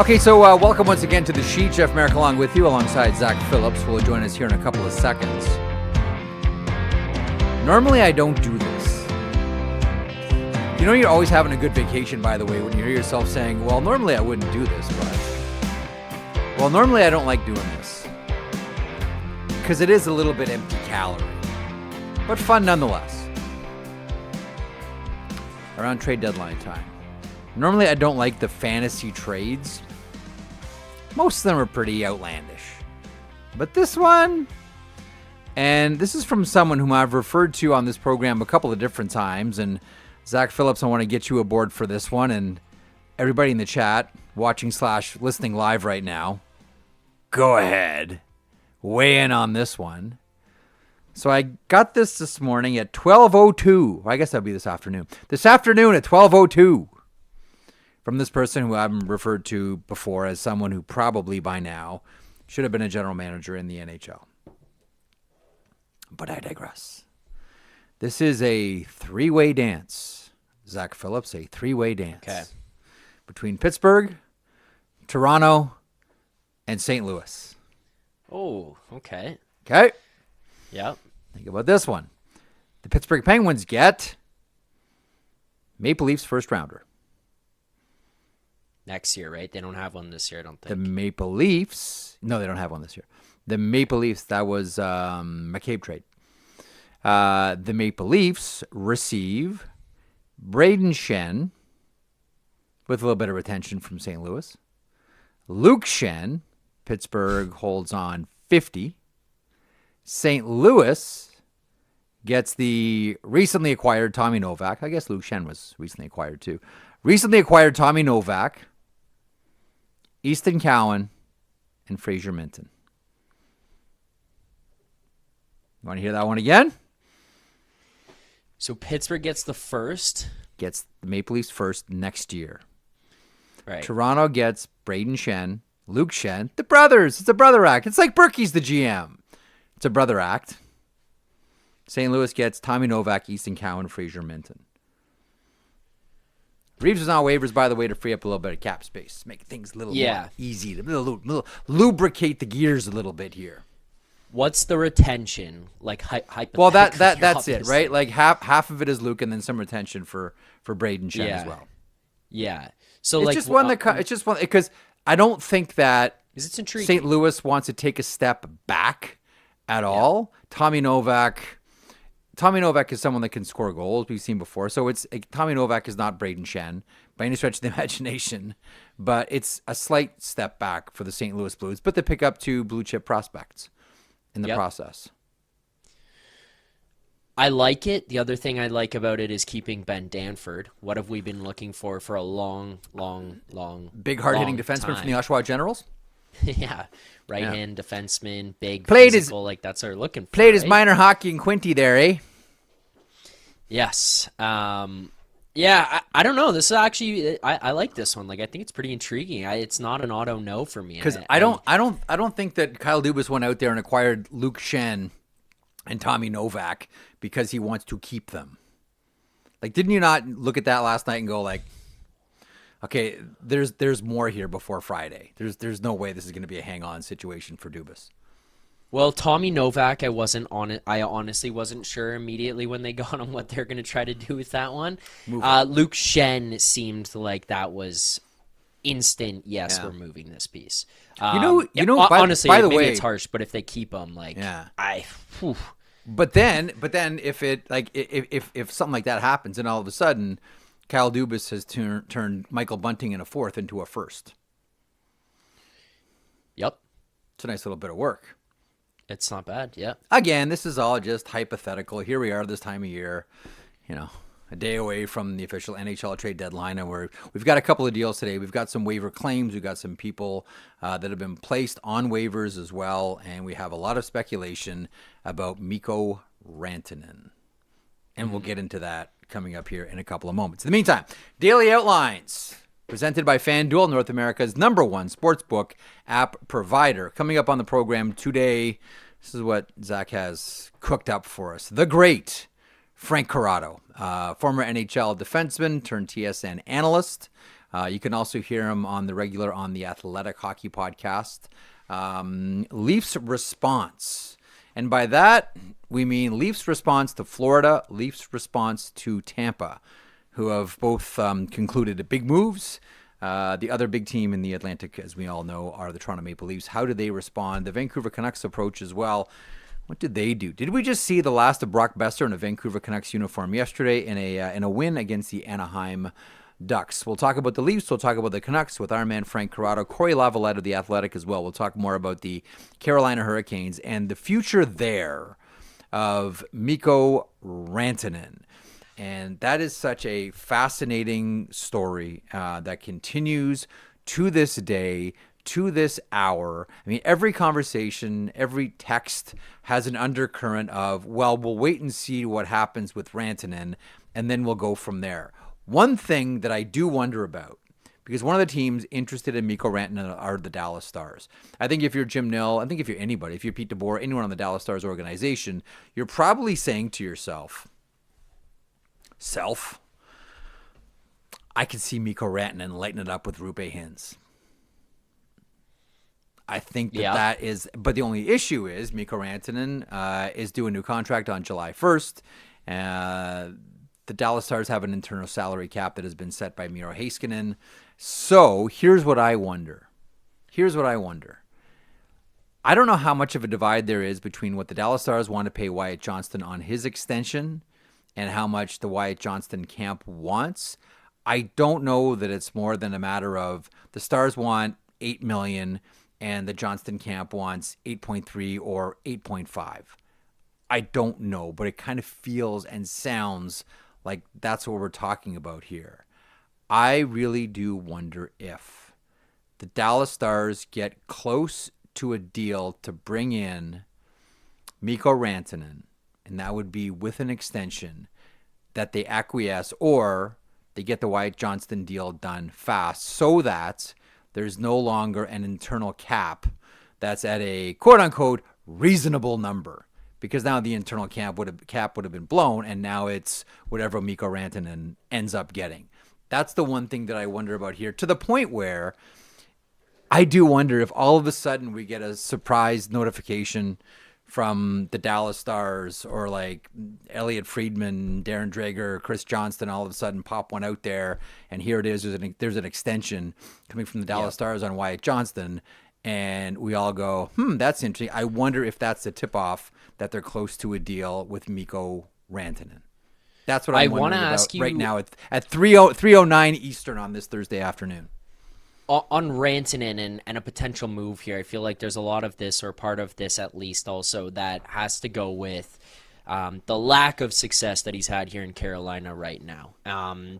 Okay, so welcome once again to The Sheet. Jeff Marek along with you, alongside Zach Phillips, who will join us here in a couple of seconds. Normally, I don't do this. You know, you're always having a good vacation, by the way, when you hear yourself saying, well, normally I wouldn't do this, but... Well, normally I don't like doing this. Because it is a little bit empty calorie. But fun nonetheless. Around trade deadline time. Normally, I don't like the fantasy trades. Most of them are pretty outlandish. But this one, and this is from someone whom I've referred to on this program a couple of different times, and Zach Phillips, I want to get you aboard for this one, and everybody in the chat, watching/listening live right now, go ahead, weigh in on this one. So I got this morning at 12:02. I guess that'll be this afternoon. This afternoon at 12:02. From this person who I've referred to before as someone who probably by now should have been a general manager in the NHL. But I digress. This is a three-way dance. Zach Phillips, a three-way dance. Okay. Between Pittsburgh, Toronto, and St. Louis. Oh, okay. Okay? Yep. Think about this one. The Pittsburgh Penguins get Maple Leafs first rounder. Next year, right? They don't have one this year, I don't think. The Maple Leafs, no, they don't have one this year. The Maple Leafs, that was McCabe trade. The Maple Leafs receive Braden Shen with a little bit of retention from St. Louis. Luke Shen, Pittsburgh holds on 50. St. Louis gets the recently acquired Tommy Novak. I guess Luke Shen was recently acquired too. Recently acquired Tommy Novak, Easton Cowan, and Fraser Minton. You want to hear that one again? So Pittsburgh gets the first. Gets the Maple Leafs first next year. Right. Toronto gets Braden Shen, Luke Shen, the brothers. It's a brother act. It's like Berkey's the GM. It's a brother act. St. Louis gets Tommy Novak, Easton Cowan, Fraser Minton. Reeves was on waivers, by the way, to free up a little bit of cap space, make things a little more easy, to lubricate the gears a little bit here. What's the retention? Like hypothetically? Well, that's it, right? Like half of it is Luke, and then some retention for Braden Shen as well. Yeah. So it's like just one that it's just one because I don't think that it's intriguing. St. Louis wants to take a step back at all. Tommy Novak is someone that can score goals. We've seen before. So Tommy Novak is not Braden Shen by any stretch of the imagination, but it's a slight step back for the St. Louis Blues. But they pick up two blue chip prospects in the process. I like it. The other thing I like about it is keeping Ben Danford. What have we been looking for a long big hard-hitting defenseman from the Oshawa Generals? Yeah. Right-hand defenseman, big, played physical, like that's what we're looking for. Played his minor hockey in Quinty there, eh? Yes. Yeah, I don't know. This is actually I like this one. Like I think it's pretty intriguing. It's not an auto no for me. Because I don't think that Kyle Dubas went out there and acquired Luke Shen and Tommy Novak because he wants to keep them. Like, didn't you not look at that last night and go like, okay, there's more here before Friday. There's no way this is going to be a hang-on situation for Dubas. Well, Tommy Novak, I honestly wasn't sure immediately when they got him what they're going to try to do with that one. Luke Shen seemed like that was instant. Yes, we're moving this piece. Honestly, by the way, it's harsh, but if they keep him, like, But then if it if something like that happens, and all of a sudden Kyle Dubas has turned Michael Bunting in a fourth into a first. Yep, it's a nice little bit of work. It's not bad, yeah. Again, this is all just hypothetical. Here we are this time of year, a day away from the official NHL trade deadline, and we've got a couple of deals today. We've got some waiver claims. We've got some people that have been placed on waivers as well, and we have a lot of speculation about Mikko Rantanen. And we'll get into that coming up here in a couple of moments. In the meantime, Daily Outlines, presented by FanDuel, North America's #1 sportsbook app provider. Coming up on the program today, this is what Zach has cooked up for us. The great Frank Corrado, former NHL defenseman turned TSN analyst, You can also hear him on the regular on the Athletic Hockey Podcast. Leafs response. And by that, we mean Leafs response to Florida, Leafs response to Tampa, who have both concluded big moves. The other big team in the Atlantic, as we all know, are the Toronto Maple Leafs. How did they respond? The Vancouver Canucks approach as well. What did they do? Did we just see the last of Brock Besser in a Vancouver Canucks uniform yesterday in a win against the Anaheim Ducks? We'll talk about the Leafs. We'll talk about the Canucks with our man Frank Corrado Cory Lavalette of The Athletic as well. We'll talk more about the Carolina Hurricanes and the future there of Mikko Rantanen. And that is such a fascinating story that continues to this day, to this hour. I mean, every conversation, every text has an undercurrent of, well, we'll wait and see what happens with Rantanen, and then we'll go from there. One thing that I do wonder about, because one of the teams interested in Mikko Rantanen are the Dallas Stars. I think if you're Jim Nill, I think if you're anybody, if you're Pete DeBoer, anyone on the Dallas Stars organization, you're probably saying to yourself, I could see Mikko Rantanen lighting it up with Roope Hintz. I think that is, but the only issue is Mikko Rantanen is due a new contract on July 1st. The Dallas Stars have an internal salary cap that has been set by Miro Heiskanen. So here's what I wonder. I don't know how much of a divide there is between what the Dallas Stars want to pay Wyatt Johnston on his extension and how much the Wyatt Johnston camp wants. I don't know that it's more than a matter of the Stars want $8 million and the Johnston camp wants 8.3 or 8.5. I don't know, but it kind of feels and sounds like that's what we're talking about here. I really do wonder if the Dallas Stars get close to a deal to bring in Mikko Rantanen, and that would be with an extension, that they acquiesce or they get the Wyatt Johnston deal done fast so that there's no longer an internal cap that's at a quote-unquote reasonable number. Because now the internal cap would have been blown, and now it's whatever Mikko Rantanen ends up getting. That's the one thing that I wonder about here, to the point where I do wonder if all of a sudden we get a surprise notification from the Dallas Stars, or like Elliot Friedman, Darren Dreger, Chris Johnston, all of a sudden pop one out there, and here it is. There's an extension coming from the Dallas Stars on Wyatt Johnston, and we all go, that's interesting. I wonder if that's the tip-off that they're close to a deal with Mikko Rantanen. That's what I'm wondering about right now at 3:09 Eastern on this Thursday afternoon. On Rantanen and a potential move here, I feel like there's a lot of this, or part of this at least also, that has to go with the lack of success that he's had here in Carolina right now.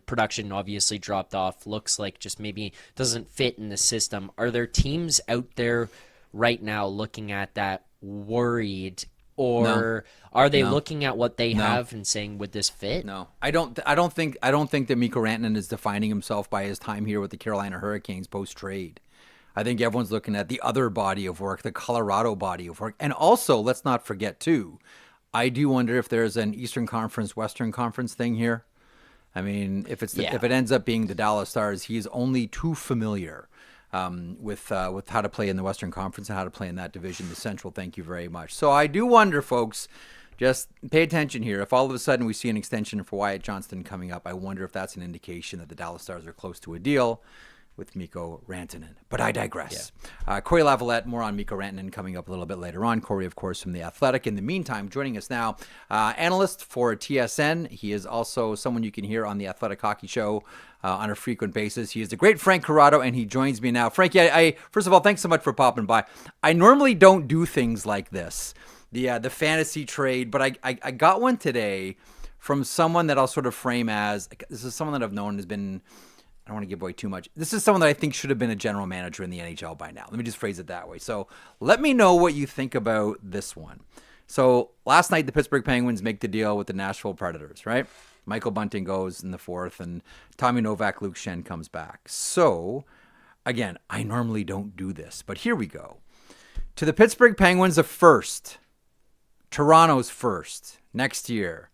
Production obviously dropped off. Looks like just maybe doesn't fit in the system. Are there teams out there right now looking at that worried, or are they looking at what they have and saying, would this fit? No, I don't think that Mikko Rantanen is defining himself by his time here with the Carolina Hurricanes post-trade. I think everyone's looking at the other body of work, the Colorado body of work. And also, let's not forget too, I do wonder if there's an Eastern Conference, Western Conference thing here. I mean, if it ends up being the Dallas Stars, he's only too familiar with how to play in the Western Conference and how to play in that division, the Central. Thank you very much. So I do wonder, folks, just pay attention here. If all of a sudden we see an extension for Wyatt Johnston coming up, I wonder if that's an indication that the Dallas Stars are close to a deal with Mikko Rantanen. But I digress. Cory Lavalette, more on Mikko Rantanen coming up a little bit later on. Cory, of course, from The Athletic. In the meantime, joining us now, analyst for TSN. He is also someone you can hear on The Athletic Hockey Show on a frequent basis. He is the great Frank Corrado, and he joins me now. Frank, I first of all, thanks so much for popping by. I normally don't do things like this, the fantasy trade, but I got one today from someone that I'll sort of frame as, this is someone that I've known has been, I don't want to give away too much. This is someone that I think should have been a general manager in the NHL by now. Let me just phrase it that way. So let me know what you think about this one. So last night, the Pittsburgh Penguins make the deal with the Nashville Predators, right? Michael Bunting goes in the fourth, and Tommy Novak, Luke Schenn comes back. So, again, I normally don't do this, but here we go. To the Pittsburgh Penguins, a first. Toronto's first next year.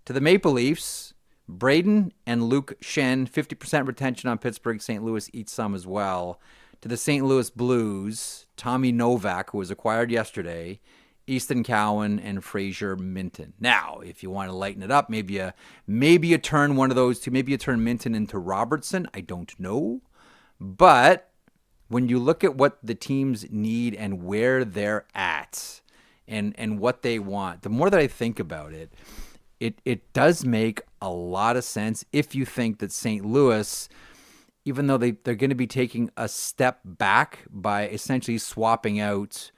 To the Maple Leafs, Braden and Luke Shen, 50% retention on Pittsburgh. St. Louis eats some as well. To the St. Louis Blues, Tommy Novak, who was acquired yesterday, Easton Cowan, and Fraser Minton. Now, if you want to lighten it up, maybe you turn one of those two. Maybe you turn Minton into Robertson. I don't know. But when you look at what the teams need and where they're at and what they want, the more that I think about it, it does make a lot of sense if you think that St. Louis, even though they're going to be taking a step back by essentially swapping out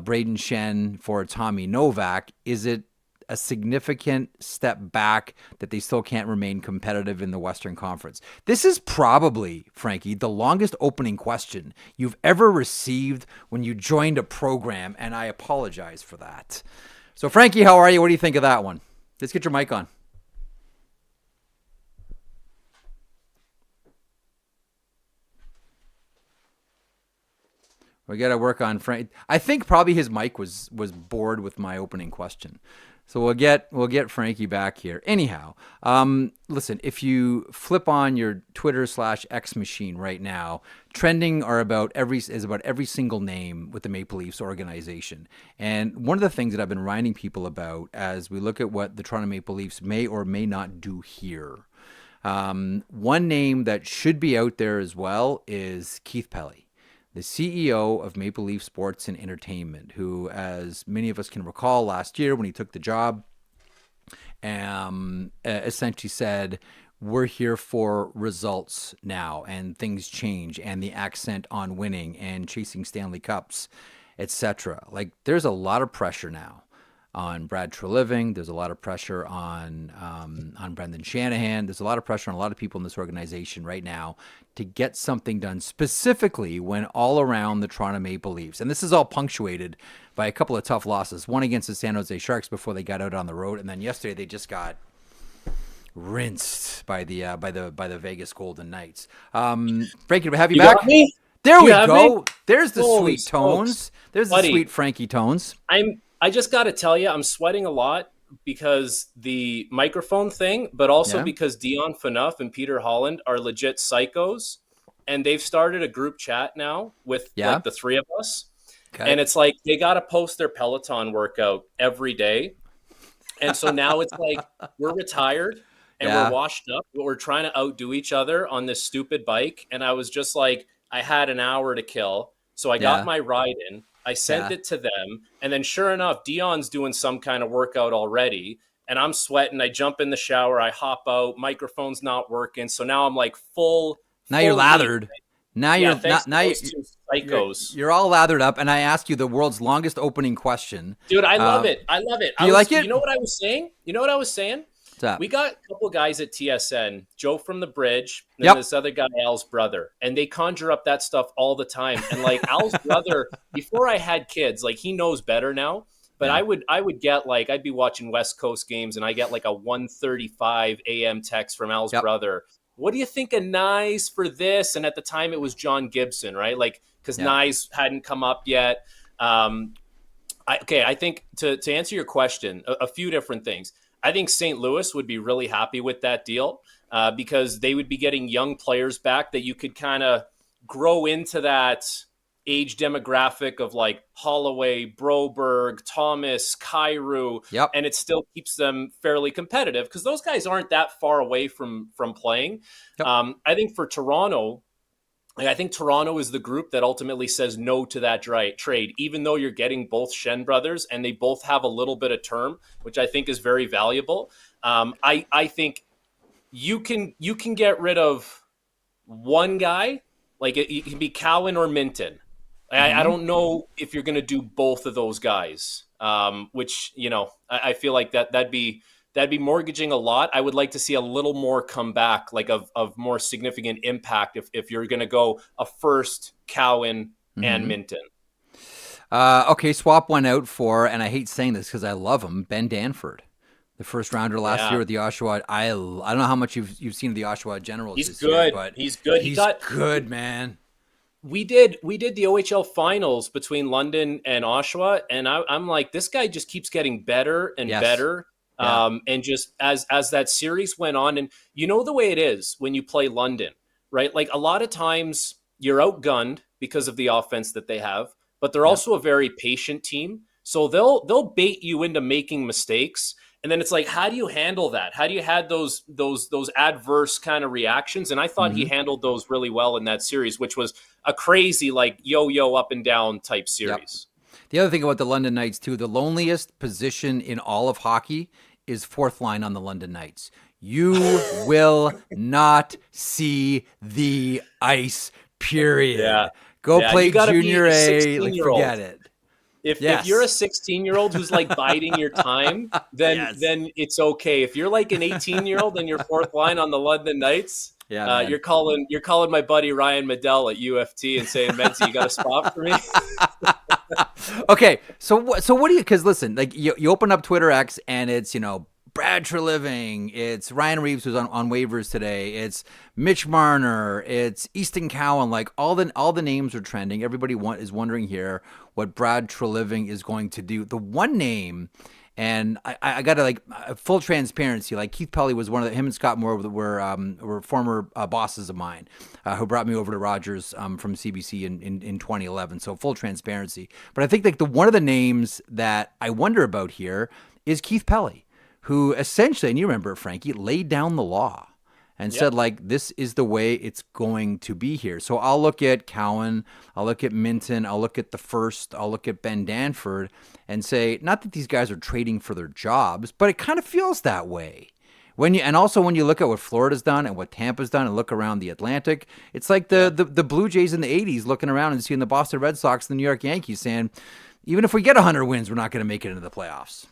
Braden Shen for Tommy Novak, is it a significant step back that they still can't remain competitive in the Western Conference? This is probably, Frankie, the longest opening question you've ever received when you joined a program, and I apologize for that. So, Frankie, how are you? What do you think of that one? Let's get your mic on. We got to work on Frank. I think probably his mic was bored with my opening question. So we'll get Frankie back here. Anyhow, listen, if you flip on your Twitter/X machine right now, trending is about every single name with the Maple Leafs organization. And one of the things that I've been reminding people about as we look at what the Toronto Maple Leafs may or may not do here, one name that should be out there as well is Keith Pelly, the CEO of Maple Leaf Sports and Entertainment, who, as many of us can recall, last year when he took the job, essentially said, we're here for results now, and things change, and the accent on winning and chasing Stanley Cups, etc. Like, there's a lot of pressure now on Brad Treliving. There's a lot of pressure on Brendan Shanahan. There's a lot of pressure on a lot of people in this organization right now to get something done, specifically when all around the Toronto Maple Leafs. And this is all punctuated by a couple of tough losses. One against the San Jose Sharks before they got out on the road, and then yesterday they just got rinsed by the Vegas Golden Knights. Frankie, have you back? Got me? There we have go. me? There's the Holy sweet tones. smokes. There's Buddy. the sweet Frankie tones. I just got to tell you, I'm sweating a lot because the microphone thing, but also because Dion Phaneuf and Peter Holland are legit psychos, and they've started a group chat now with like the three of us. Okay. And it's like they got to post their Peloton workout every day. And so now it's like we're retired and we're washed up, but we're trying to outdo each other on this stupid bike. And I was just like, I had an hour to kill. So I got my ride in. I sent it to them, and then sure enough, Dion's doing some kind of workout already, and I'm sweating. I jump in the shower, I hop out, microphone's not working, so now I'm like full. Now you're lathered. Now you're psychos. You're all lathered up, and I asked you the world's longest opening question. Dude, I love it. I love it. Do you like it? You know what I was saying? We got a couple guys at TSN, Joe from the Bridge, and then this other guy, Al's brother, and they conjure up that stuff all the time. And like Al's brother, before I had kids, like he knows better now. But I would get like I'd be watching West Coast games, and I get like a 1:35 a.m. text from Al's brother. What do you think of Nyes for this? And at the time, it was John Gibson, right? Like because Nyes hadn't come up yet. I think to answer your question, a few different things. I think St. Louis would be really happy with that deal because they would be getting young players back that you could kind of grow into that age demographic of like Holloway, Broberg, Thomas, Kyrou, and it still keeps them fairly competitive because those guys aren't that far away from playing. I think for Toronto, I think Toronto is the group that ultimately says no to that trade, even though you're getting both Shen brothers and they both have a little bit of term, which I think is very valuable. I think you can get rid of one guy, like it can be Cowan or Minton. I don't know if you're going to do both of those guys, which, you know, I feel like that'd be mortgaging a lot. I would like to see a little more comeback, like of more significant impact if you're going to go a first, Cowan and Minton. Okay, swap one out for, and I hate saying this because I love him, Ben Danford, the first rounder last year with the Oshawa. I don't know how much you've seen of the Oshawa Generals. He's this good. Year, but he's good. He's good, man. We did the OHL finals between London and Oshawa, and I'm like, this guy just keeps getting better and better. And just as that series went on, and you know the way it is when you play London, right? Like a lot of times you're outgunned because of the offense that they have, but they're also a very patient team. So they'll bait you into making mistakes. And then it's like, how do you handle that? How do you have those adverse kind of reactions? And I thought he handled those really well in that series, which was a crazy like yo-yo up and down type series. The other thing about the London Knights too, the loneliest position in all of hockey is fourth line on the London Knights. You will not see the ice, period. Yeah. Go play Junior A, like forget it. If you're a 16-year-old who's like biding your time, then it's okay. If you're like an 18-year-old and you're fourth line on the London Knights, you're calling my buddy Ryan Medell at UFT and saying, Mensy, you got a spot for me? Okay, so what do you? Because listen, like you open up Twitter X and it's Brad Treliving, it's Ryan Reeves who's on waivers today, it's Mitch Marner, it's Easton Cowan, like all the names are trending. Everybody is wondering here what Brad Treliving is going to do. The one name, and I got to like full transparency, like Keith Pelly was one of him and Scott Moore were former bosses of mine who brought me over to Rogers from CBC in 2011. So full transparency. But I think like one of the names that I wonder about here is Keith Pelly, who essentially, and you remember, Frankie, laid down the law and said, like, this is the way it's going to be here. So I'll look at Cowan, I'll look at Minton, I'll look at the first, I'll look at Ben Danford and say, not that these guys are trading for their jobs, but it kind of feels that way. And also when you look at what Florida's done and what Tampa's done and look around the Atlantic, it's like the Blue Jays in the 80s looking around and seeing the Boston Red Sox and the New York Yankees saying, even if we get 100 wins, we're not going to make it into the playoffs.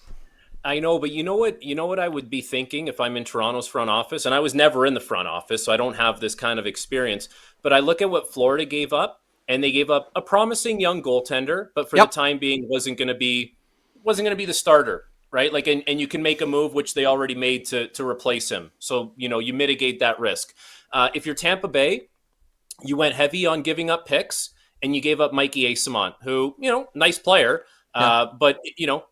I know, but you know what I would be thinking if I'm in Toronto's front office, and I was never in the front office, so I don't have this kind of experience, but I look at what Florida gave up, and they gave up a promising young goaltender, but for the time being wasn't going to be the starter, right? Like, and you can make a move, which they already made to replace him. So, you mitigate that risk. If you're Tampa Bay, you went heavy on giving up picks, and you gave up Mikey Eyssimont, who, nice player, but,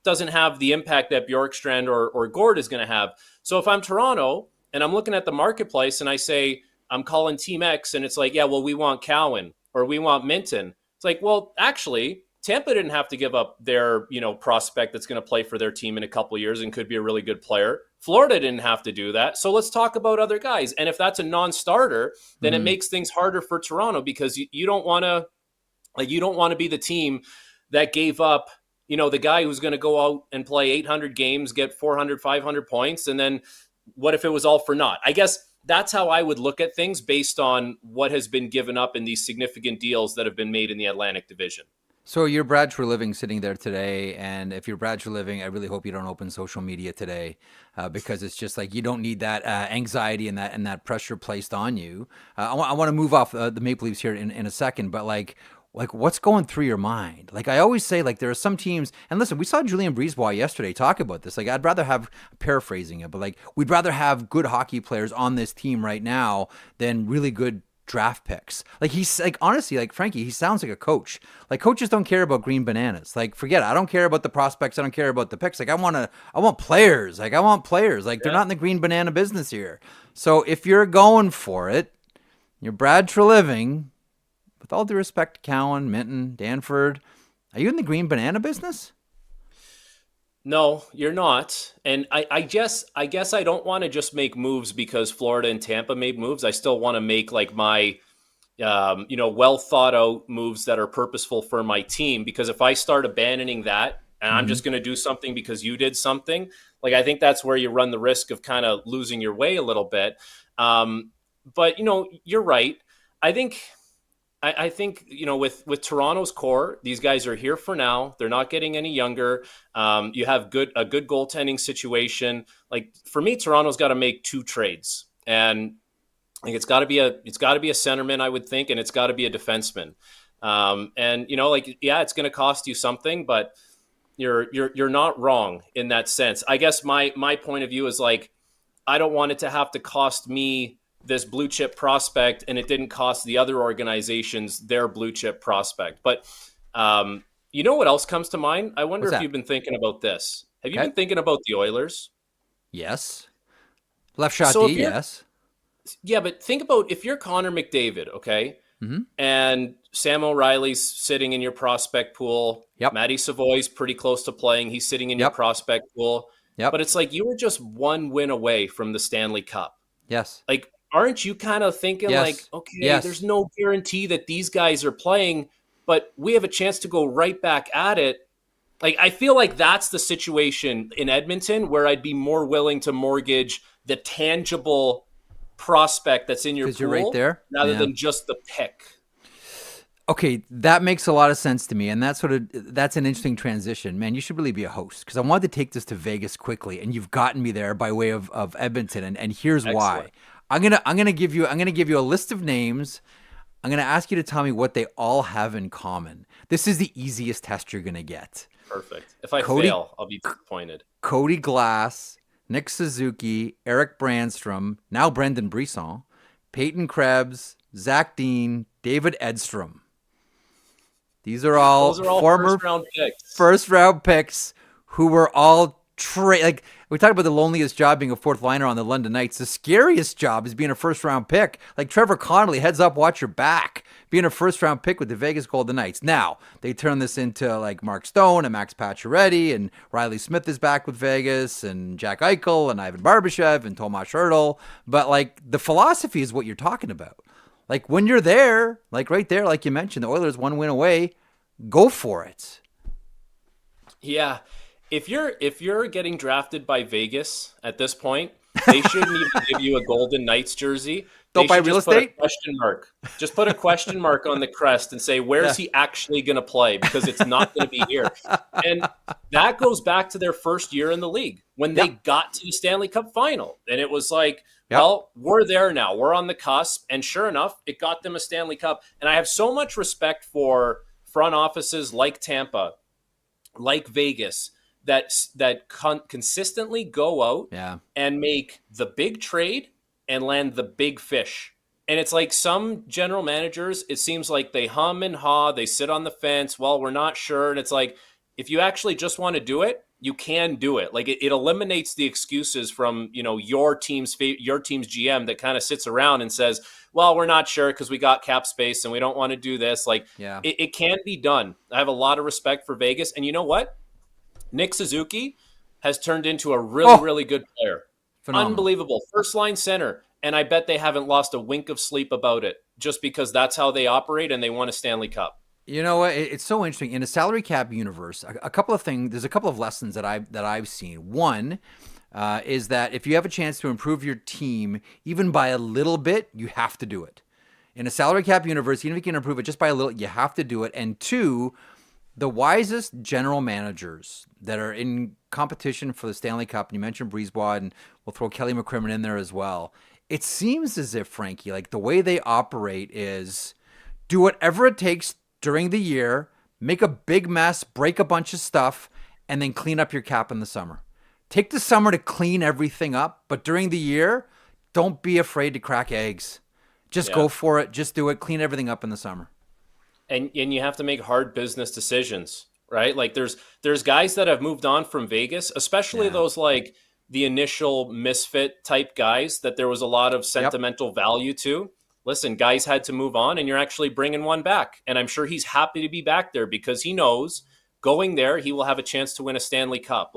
doesn't have the impact that Bjorkstrand or Gord is going to have. So if I'm Toronto and I'm looking at the marketplace and I say, I'm calling Team X and it's like, yeah, well, we want Cowan or we want Minton. It's like, well, actually, Tampa didn't have to give up their, prospect that's going to play for their team in a couple of years and could be a really good player. Florida didn't have to do that. So let's talk about other guys. And if that's a non-starter, then it makes things harder for Toronto because you don't want to be the team that gave up, the guy who's going to go out and play 800 games, get 400, 500 points. And then what if it was all for naught? I guess that's how I would look at things based on what has been given up in these significant deals that have been made in the Atlantic Division. So you're Brad Treliving sitting there today, and if you're Brad Treliving, I really hope you don't open social media today because it's just like you don't need that anxiety and that pressure placed on you. I want to move off the Maple Leafs here in a second, but like what's going through your mind? Like I always say, like there are some teams, and listen, we saw Julien Brisebois yesterday talk about this. Like I'd rather have, paraphrasing it, but like we'd rather have good hockey players on this team right now than really good draft picks. Like he's like, honestly, like Frankie, he sounds like a coach. Like coaches don't care about green bananas. Like forget it. I don't care about the prospects. I don't care about the picks. Like I want players. Like I want players. Like they're not in the green banana business here. So if you're going for it, you're Brad Treliving. With all due respect to Cowan, Minton, Danford, are you in the green banana business? No, you're not. And I guess I don't want to just make moves because Florida and Tampa made moves. I still want to make like my, well thought out moves that are purposeful for my team. Because if I start abandoning that and I'm just going to do something because you did something, like I think that's where you run the risk of kind of losing your way a little bit. But you're right. I think with Toronto's core, these guys are here for now. They're not getting any younger. You have a good goaltending situation. Like for me, Toronto's got to make 2 trades, and like it's got to be a centerman, I would think, and it's got to be a defenseman. It's going to cost you something, but you're not wrong in that sense. I guess my point of view is like I don't want it to have to cost me this blue chip prospect and it didn't cost the other organizations their blue chip prospect. But what else comes to mind? I wonder if you've been thinking about this. Have you been thinking about the Oilers? Yes. Left shot So D, yes. yeah, but think about if you're Connor McDavid, okay, and Sam O'Reilly's sitting in your prospect pool. Yep. Matty Savoy's pretty close to playing. He's sitting in your Yep. prospect pool. Yep. But it's like you were just one win away from the Stanley Cup. Yes. Like, aren't you kind of thinking Yes. like, okay, Yes. there's no guarantee that these guys are playing, but we have a chance to go right back at it. Like, I feel like that's the situation in Edmonton where I'd be more willing to mortgage the tangible prospect that's in your pool you're right there. rather than just the pick. Okay, that makes a lot of sense to me, and that's an interesting transition. Man, you should really be a host because I wanted to take this to Vegas quickly, and you've gotten me there by way of Edmonton, and here's why. I'm gonna give you a list of names. I'm gonna ask you to tell me what they all have in common. This is the easiest test you're gonna get. Perfect. If I fail, I'll be disappointed. Cody Glass, Nick Suzuki, Eric Brandstrom, now Brendan Brisson, Peyton Krebs, Zach Dean, David Edstrom. These are all former first round picks who were all like we talked about the loneliest job being a fourth liner on the London Knights. The scariest job is being a first round pick. Like Trevor Connolly, heads up, watch your back. Being a first round pick with the Vegas Golden Knights. Now they turn this into like Mark Stone and Max Pacioretty, and Riley Smith is back with Vegas, and Jack Eichel and Ivan Barbashev and Tomas Hertl. But like the philosophy is what you're talking about. Like when you're there, like right there, like you mentioned, the Oilers one win away, go for it. Yeah. If you're getting drafted by Vegas at this point, they shouldn't even give you a Golden Knights jersey. Don't buy real estate? Question mark. Just put a question mark on the crest and say, where's he actually going to play? Because it's not going to be here. And that goes back to their first year in the league when they got to the Stanley Cup final. And it was like, well, we're there now. We're on the cusp. And sure enough, it got them a Stanley Cup. And I have so much respect for front offices like Tampa, like Vegas, that consistently go out and make the big trade and land the big fish. And it's like some general managers, it seems like they hum and haw, they sit on the fence, well, we're not sure. And it's like, if you actually just want to do it, you can do it. Like it eliminates the excuses from, your team's GM that kind of sits around and says, well, we're not sure because we got cap space and we don't want to do this. Like it can be done. I have a lot of respect for Vegas. And you know what? Nick Suzuki has turned into a really good player. Phenomenal. Unbelievable. First line center. And I bet they haven't lost a wink of sleep about it just because that's how they operate and they won a Stanley Cup. You know what? It's so interesting. In a salary cap universe, a couple of things, there's a couple of lessons that I've seen. One is that if you have a chance to improve your team, even by a little bit, you have to do it. In a salary cap universe, even if you can improve it just by a little, you have to do it. And two, the wisest general managers that are in competition for the Stanley Cup, and you mentioned Brisebois, and we'll throw Kelly McCrimmon in there as well. It seems as if, Frankie, like the way they operate is do whatever it takes during the year, make a big mess, break a bunch of stuff, and then clean up your cap in the summer. Take the summer to clean everything up, but during the year, don't be afraid to crack eggs. Just go for it. Just do it. Clean everything up in the summer. And you have to make hard business decisions, right? Like there's guys that have moved on from Vegas, especially those like the initial misfit type guys that there was a lot of sentimental value to. Listen, guys had to move on and you're actually bringing one back. And I'm sure he's happy to be back there because he knows going there, he will have a chance to win a Stanley Cup.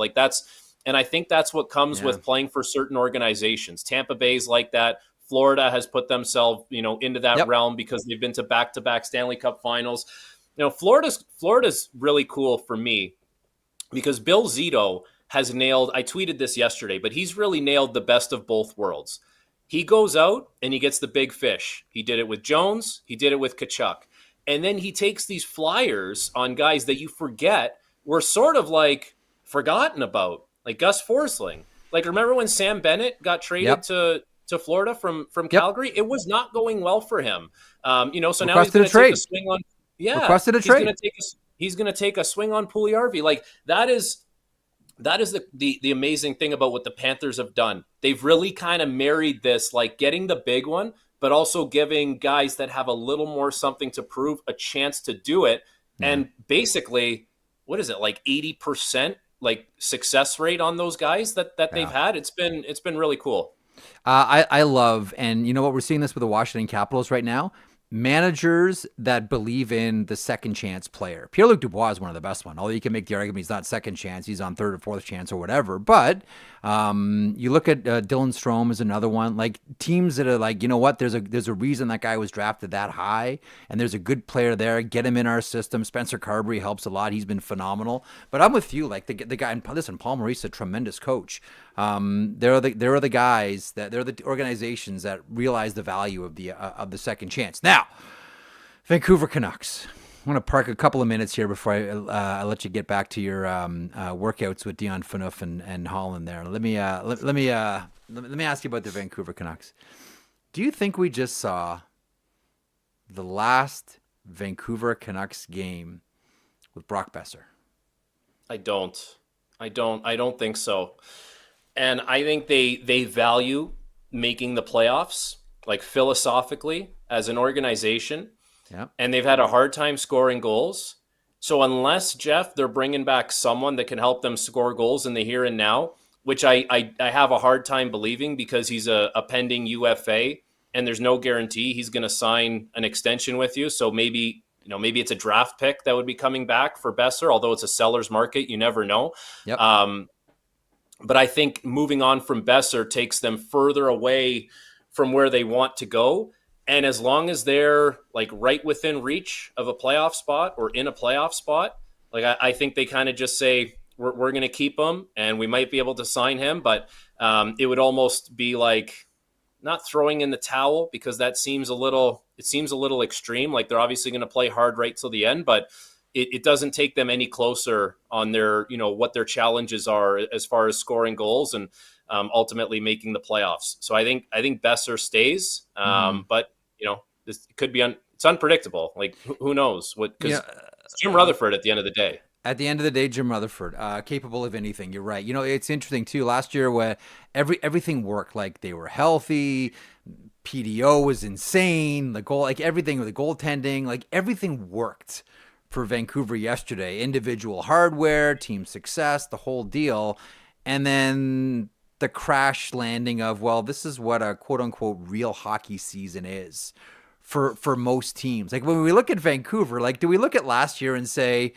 And I think that's what comes with playing for certain organizations. Tampa Bay's like that. Florida has put themselves, into that realm because they've been to back-to-back Stanley Cup finals. Florida's really cool for me because Bill Zito has nailed, I tweeted this yesterday, but he's really nailed the best of both worlds. He goes out and he gets the big fish. He did it with Jones. He did it with Tkachuk. And then he takes these flyers on guys that you forget were sort of like forgotten about, like Gus Forsling. Like, remember when Sam Bennett got traded to Florida from Calgary? It was not going well for him. So Requested now he's going to take a swing on. Yeah, requested a trade. He's going to take a swing on Puljujärvi. Like that is the amazing thing about what the Panthers have done. They've really kind of married this, like getting the big one, but also giving guys that have a little more something to prove a chance to do it. And basically, what is it, like 80% like success rate on those guys that they've had. It's been really cool. I love, and you know what, we're seeing this with the Washington Capitals right now. Managers that believe in the second chance player. Pierre-Luc Dubois is one of the best one. Although you can make the argument he's not second chance, he's on third or fourth chance or whatever. But you look at Dylan Strome is another one. Like teams that are like, you know what, there's a reason that guy was drafted that high, and there's a good player there. Get him in our system. Spencer Carberry helps a lot. He's been phenomenal. But I'm with you. Like the guy, and listen, Paul Maurice is a tremendous coach. There are the guys that they're the organizations that realize the value of the second chance. Now, Vancouver Canucks. I'm going to park a couple of minutes here before I let you get back to your workouts with Dion Phaneuf and Holland there. Let me ask you about the Vancouver Canucks. Do you think we just saw the last Vancouver Canucks game with Brock Besser? I don't think so. And I think they value making the playoffs, like philosophically as an organization. Yeah. And they've had a hard time scoring goals. So unless, Jeff, they're bringing back someone that can help them score goals in the here and now, which I have a hard time believing because he's a pending UFA and there's no guarantee he's going to sign an extension with you. So maybe it's a draft pick that would be coming back for Besser, although it's a seller's market. You never know. Yep. But I think moving on from Besser takes them further away from where they want to go. And as long as they're like right within reach of a playoff spot or in a playoff spot, like I think they kind of just say, we're going to keep him and we might be able to sign him. But it would almost be like not throwing in the towel because that seems a little extreme. Like they're obviously going to play hard right till the end, but it doesn't take them any closer on their, what their challenges are as far as scoring goals and ultimately making the playoffs. So I think Besser stays, but this could be it's unpredictable. Like who knows what? Because Jim Rutherford at the end of the day. At the end of the day, Jim Rutherford, capable of anything. You're right. It's interesting too. Last year, where everything worked, like they were healthy, PDO was insane. The goal, like everything with the goaltending, like everything worked for Vancouver yesterday. Individual hardware, team success, the whole deal, and then the crash landing of, well, this is what a quote unquote real hockey season is for most teams. Like when we look at Vancouver, like do we look at last year and say,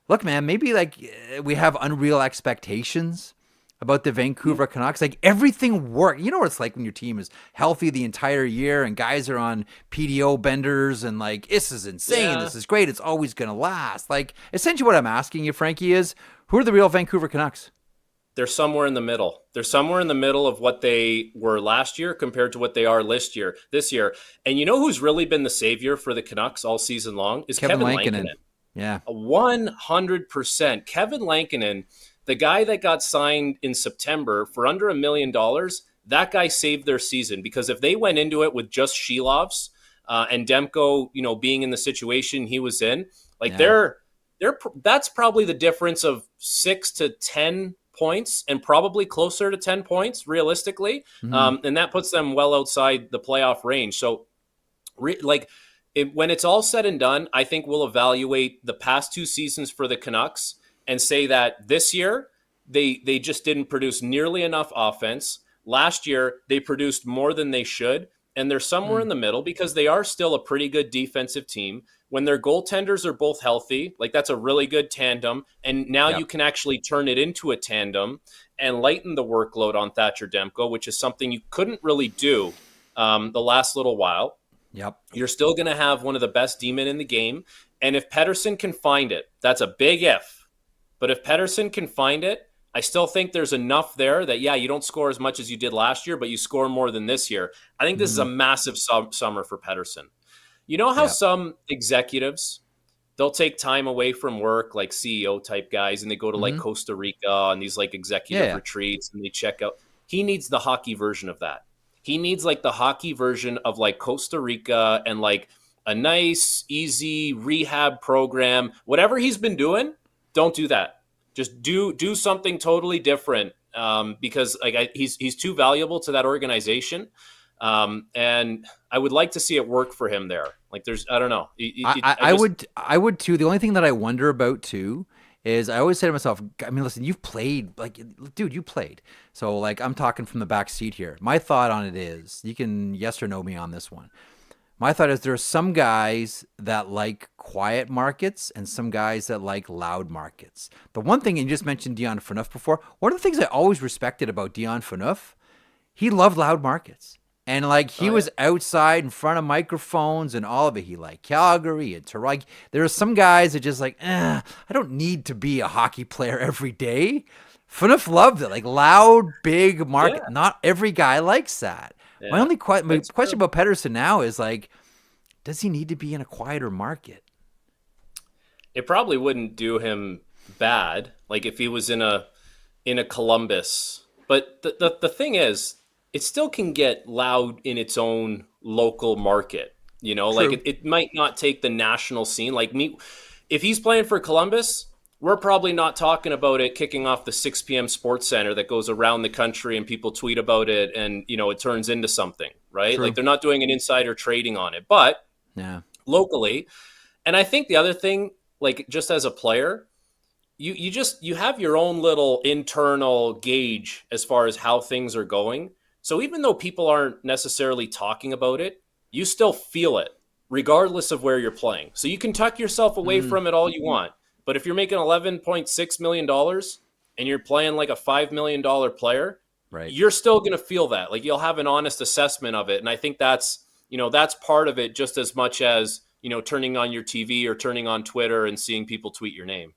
look, man, maybe like we have unreal expectations about the Vancouver Canucks? Like everything worked. You know what it's like when your team is healthy the entire year and guys are on PDO benders and like, this is insane. Yeah. This is great. It's always going to last. Like essentially what I'm asking you, Frankie, is who are the real Vancouver Canucks? They're somewhere in the middle. They're somewhere in the middle of what they were last year compared to what they are this year. And you know who's really been the savior for the Canucks all season long is Kevin Lankinen. Yeah. 100%. Kevin Lankinen, the guy that got signed in September for under $1 million, that guy saved their season because if they went into it with just Shelovs and Demko, being in the situation he was in, like that's probably the difference of 6 to 10 points and probably closer to 10 points realistically. And that puts them well outside the playoff range. So when it's all said and done, I think we'll evaluate the past 2 seasons for the Canucks and say that this year they just didn't produce nearly enough offense. Last year, they produced more than they should, and they're somewhere in the middle because they are still a pretty good defensive team. When their goaltenders are both healthy, like that's a really good tandem, and now you can actually turn it into a tandem and lighten the workload on Thatcher Demko, which is something you couldn't really do the last little while. Yep. You're still going to have one of the best D-men in the game. And if Pettersson can find it, that's a big if. But if Pettersson can find it, I still think there's enough there that, you don't score as much as you did last year, but you score more than this year. I think this is a massive summer for Pettersson. You know how some executives, they'll take time away from work, like CEO type guys, and they go to like Costa Rica on these like executive retreats and they check out. He needs the hockey version of that. He needs like the hockey version of like Costa Rica and like a nice, easy rehab program. Whatever he's been doing, don't do that. Just do something totally different because like he's too valuable to that organization. And I would like to see it work for him there. Like I don't know. I would too. The only thing that I wonder about too is I always say to myself, I mean, listen, you've played, like, dude, you played. So, like, I'm talking from the back seat here. My thought on it is, you can yes or no me on this one. My thought is there are some guys that like quiet markets and some guys that like loud markets. The one thing, and you just mentioned Dion Phaneuf before, one of the things I always respected about Dion Phaneuf, he loved loud markets. And like he was outside in front of microphones and all of it. He liked Calgary and Toronto. There are some guys that just like, I don't need to be a hockey player every day. Phaneuf loved it, like loud, big market. Yeah. Not every guy likes that. Yeah, My only question about Pettersson now is like, does he need to be in a quieter market? It probably wouldn't do him bad, like if he was in a Columbus. But the thing is, it still can get loud in its own local market. You know, True. like it might not take the national scene. Like me, if he's playing for Columbus, we're probably not talking about it kicking off the 6 p.m. Sports Center that goes around the country and people tweet about it and, you know, it turns into something, right? True. Like they're not doing an insider trading on it, but locally. And I think the other thing, like just as a player, you have your own little internal gauge as far as how things are going. So even though people aren't necessarily talking about it, you still feel it regardless of where you're playing. So you can tuck yourself away from it all you want. But if you're making $11.6 million and you're playing like a $5 million player, right, you're still going to feel that. Like you'll have an honest assessment of it. And I think that's part of it just as much as, you know, turning on your TV or turning on Twitter and seeing people tweet your name.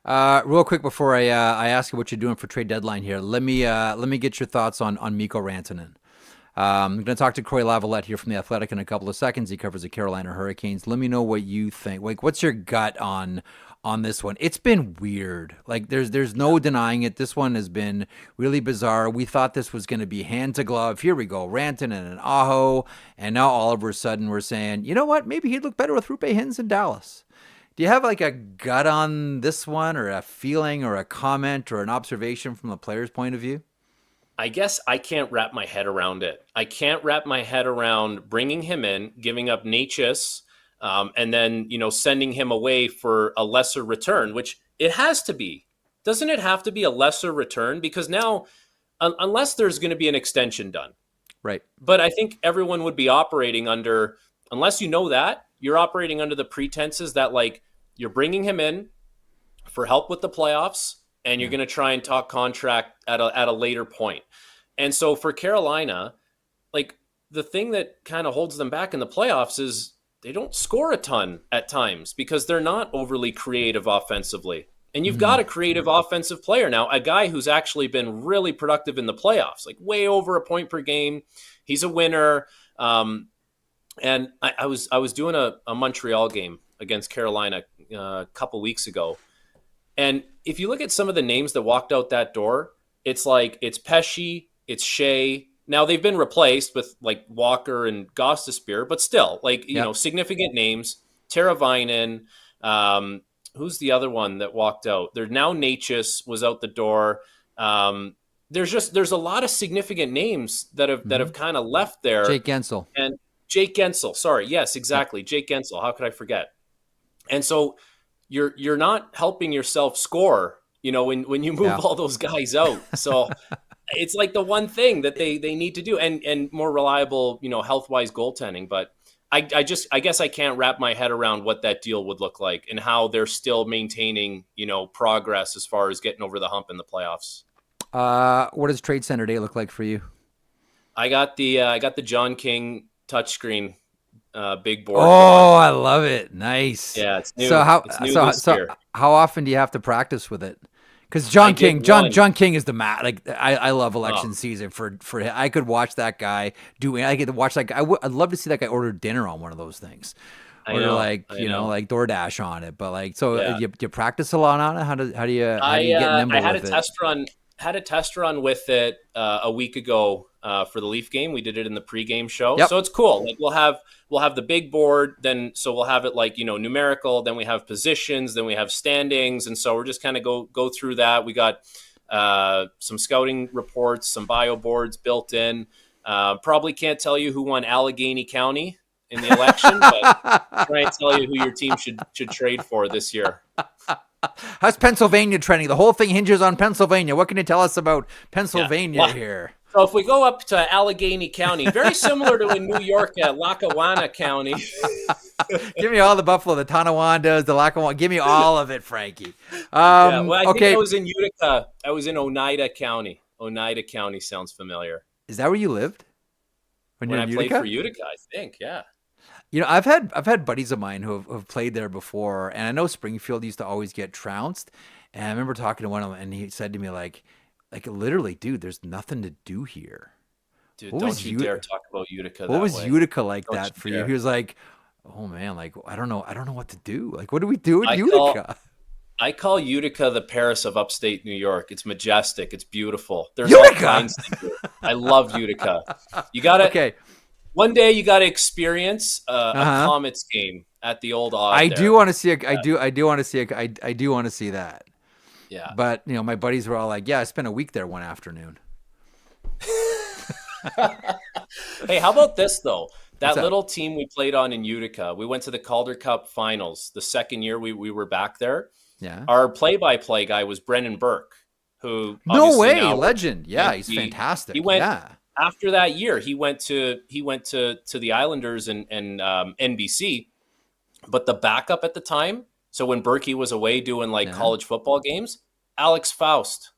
Real quick before I ask you what you're doing for trade deadline here, let me get your thoughts on Mikko Rantanen. I'm going to talk to Cory Lavalette here from The Athletic in a couple of seconds. He covers the Carolina Hurricanes. Let me know what you think. Like, what's your gut on this one? It's been weird. Like, there's no denying it. This one has been really bizarre. We thought this was going to be hand to glove. Here we go, Rantanen and Aho, and now all of a sudden we're saying, you know what? Maybe he'd look better with Roope Hintz in Dallas. Do you have like a gut on this one, or a feeling, or a comment, or an observation from the player's point of view? I guess I can't wrap my head around it. I can't wrap my head around bringing him in, giving up Natchez, and then, you know, sending him away for a lesser return, which it has to be. Doesn't it have to be a lesser return? Because now, unless there's going to be an extension done. Right. But I think everyone would be operating under, unless you know that, you're operating under the pretenses that, like, you're bringing him in for help with the playoffs, and you're going to try and talk contract at a later point. And so for Carolina, like, the thing that kind of holds them back in the playoffs is they don't score a ton at times because they're not overly creative offensively. And you've got a creative offensive player now, a guy who's actually been really productive in the playoffs, like way over a point per game. He's a winner. And I was doing a Montreal game against Carolina a couple weeks ago. And if you look at some of the names that walked out that door, it's like it's Pesce, it's Shea. Now they've been replaced with like Walker and Gostisbehere, but still, like, you know, significant names. Teravainen, who's the other one that walked out? There's now Natchez was out the door. There's a lot of significant names that have kind of left there. Jake Gensel. And Jake Gensel. Sorry. Yes, exactly. Jake Gensel. How could I forget? And so you're not helping yourself score, you know, when you move all those guys out. So it's like the one thing that they need to do, and more reliable, you know, health-wise goaltending. But I guess I can't wrap my head around what that deal would look like and how they're still maintaining, you know, progress as far as getting over the hump in the playoffs. What does Trade Center Day look like for you? I got the John King touchscreen big board. Oh, I love it. Nice. Yeah, it's new. So how often do you have to practice with it? Because John King is the man. Like I love election season for I could watch that guy do. I get to watch that guy. I'd love to see that guy order dinner on one of those things. Or like DoorDash on it. But like, so you practice a lot on it. How do you get nimble I had with a it? test run with it a week ago for the Leaf game. We did it in the pregame show. Yep. So it's cool. Like we'll have the big board, then so we'll have it like, you know, numerical, then we have positions, then we have standings, and so we're just kind of go through that. We got some scouting reports, some bio boards built in. Probably can't tell you who won Allegheny County in the election, but try and tell you who your team should trade for this year. How's Pennsylvania trending? The whole thing hinges on Pennsylvania. What can you tell us about Pennsylvania Well, here? So if we go up to Allegheny County, very similar to in New York at Lackawanna County. Give me all the Buffalo, the Tonawandas, the Lackawanna. Give me all of it, Frankie. Yeah, well, I okay. think I was in Utica. I was in Oneida County. Oneida County sounds familiar. Is that where you lived? When I you're in played Utica? for Utica, I think, yeah. You know, I've had buddies of mine who have played there before, and I know Springfield used to always get trounced. And I remember talking to one of them, and he said to me, like literally, dude, there's nothing to do here. Dude, What don't was you dare talk about Utica What that was way. Utica like Don't that you for dare. you? He was like, oh man, like I don't know what to do. Like, what do we do in I Utica? I call Utica the Paris of upstate New York. It's majestic. It's beautiful. There's all Utica! kinds to do. I love Utica. You got to Okay. One day you got to experience a Comets game at the old Odd. I there. do want to see I do want to see I do want to see that. Yeah. But, you know, my buddies were all like, yeah, I spent a week there one afternoon. Hey, how about this though? That What's up? little team we played on in Utica, we went to the Calder Cup finals the second year we were back there. Yeah. Our play-by-play guy was Brennan Burke, who No obviously way, now- legend. Yeah, he's fantastic. He went yeah. after that year. He went to the Islanders and NBC, but the backup at the time. So when Berkey was away doing college football games, Alex Faust.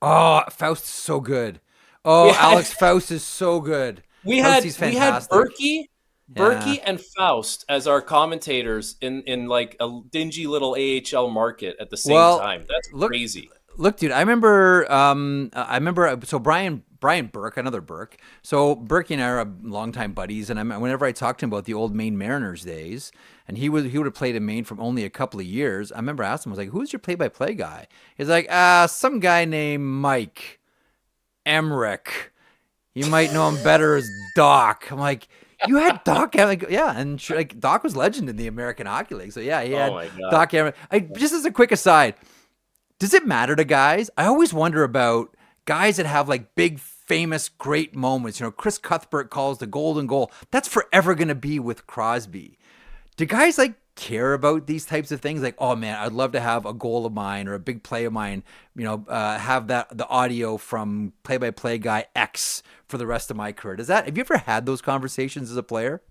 Oh, Faust is so good. Oh, Alex Faust is so good. We had fantastic. Berkey and Faust as our commentators in like a dingy little AHL market at the same time. That's crazy. Look, dude, I remember. So Brian Burke, another Burke. So Burke and I are longtime buddies, and whenever I talked to him about the old Maine Mariners days, and he would have played in Maine for only a couple of years. I remember asking him, I was like, "Who's your play-by-play guy?" He's like, some guy named Mike Emmerich. You might know him better as Doc. I'm like, you had Doc? I'm like, yeah, and Doc was legend in the American Hockey League. So yeah, he had Doc Emmerich. Just as a quick aside. Does it matter to guys? I always wonder about guys that have like big, famous, great moments. You know, Chris Cuthbert calls the golden goal. That's forever going to be with Crosby. Do guys like care about these types of things? Like, oh man, I'd love to have a goal of mine or a big play of mine, you know, have the audio from play-by-play guy X for the rest of my career. Have you ever had those conversations as a player?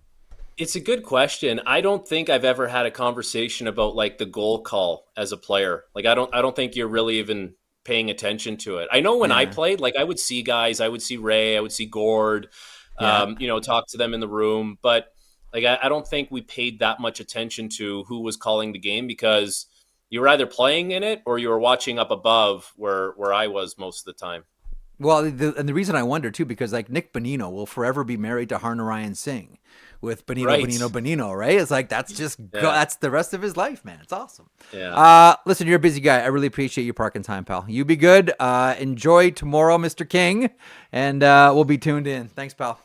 It's a good question. I don't think I've ever had a conversation about like the goal call as a player. Like I don't think you're really even paying attention to it. I know when I played, like I would see guys, I would see Ray, I would see Gord, you know, talk to them in the room. But like I don't think we paid that much attention to who was calling the game because you were either playing in it or you were watching up above where I was most of the time. Well, and the reason I wonder too, because like Nick Bonino will forever be married to Harnarayan Singh with Bonino, right? It's like, that's just, that's the rest of his life, man. It's awesome. Yeah. Listen, you're a busy guy. I really appreciate you parking time, pal. You be good. Enjoy tomorrow, Mr. King, and we'll be tuned in. Thanks, pal.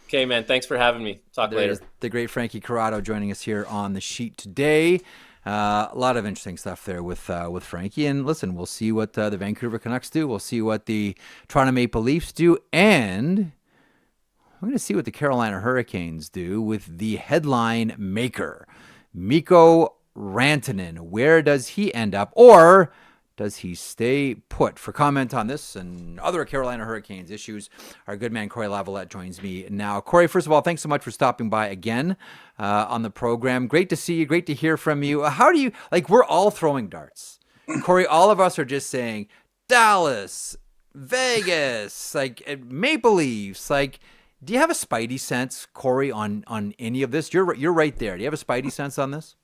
Okay, man. Thanks for having me. Talk later. The great Frankie Corrado joining us here on the sheet today. A lot of interesting stuff there with Frankie. And listen, we'll see what the Vancouver Canucks do. We'll see what the Toronto Maple Leafs do. And I'm going to see what the Carolina Hurricanes do with the headline maker, Mikko Rantanen. Where does he end up? Or does he stay put? For comment on this and other Carolina Hurricanes issues, our good man Cory Lavalette joins me now. Cory, first of all, thanks so much for stopping by again on the program. Great to see you. Great to hear from you. How do you, like, we're all throwing darts. Cory, all of us are just saying Dallas, Vegas, like Maple Leafs. Like, do you have a spidey sense, Cory, on any of this? You're right there. Do you have a spidey sense on this?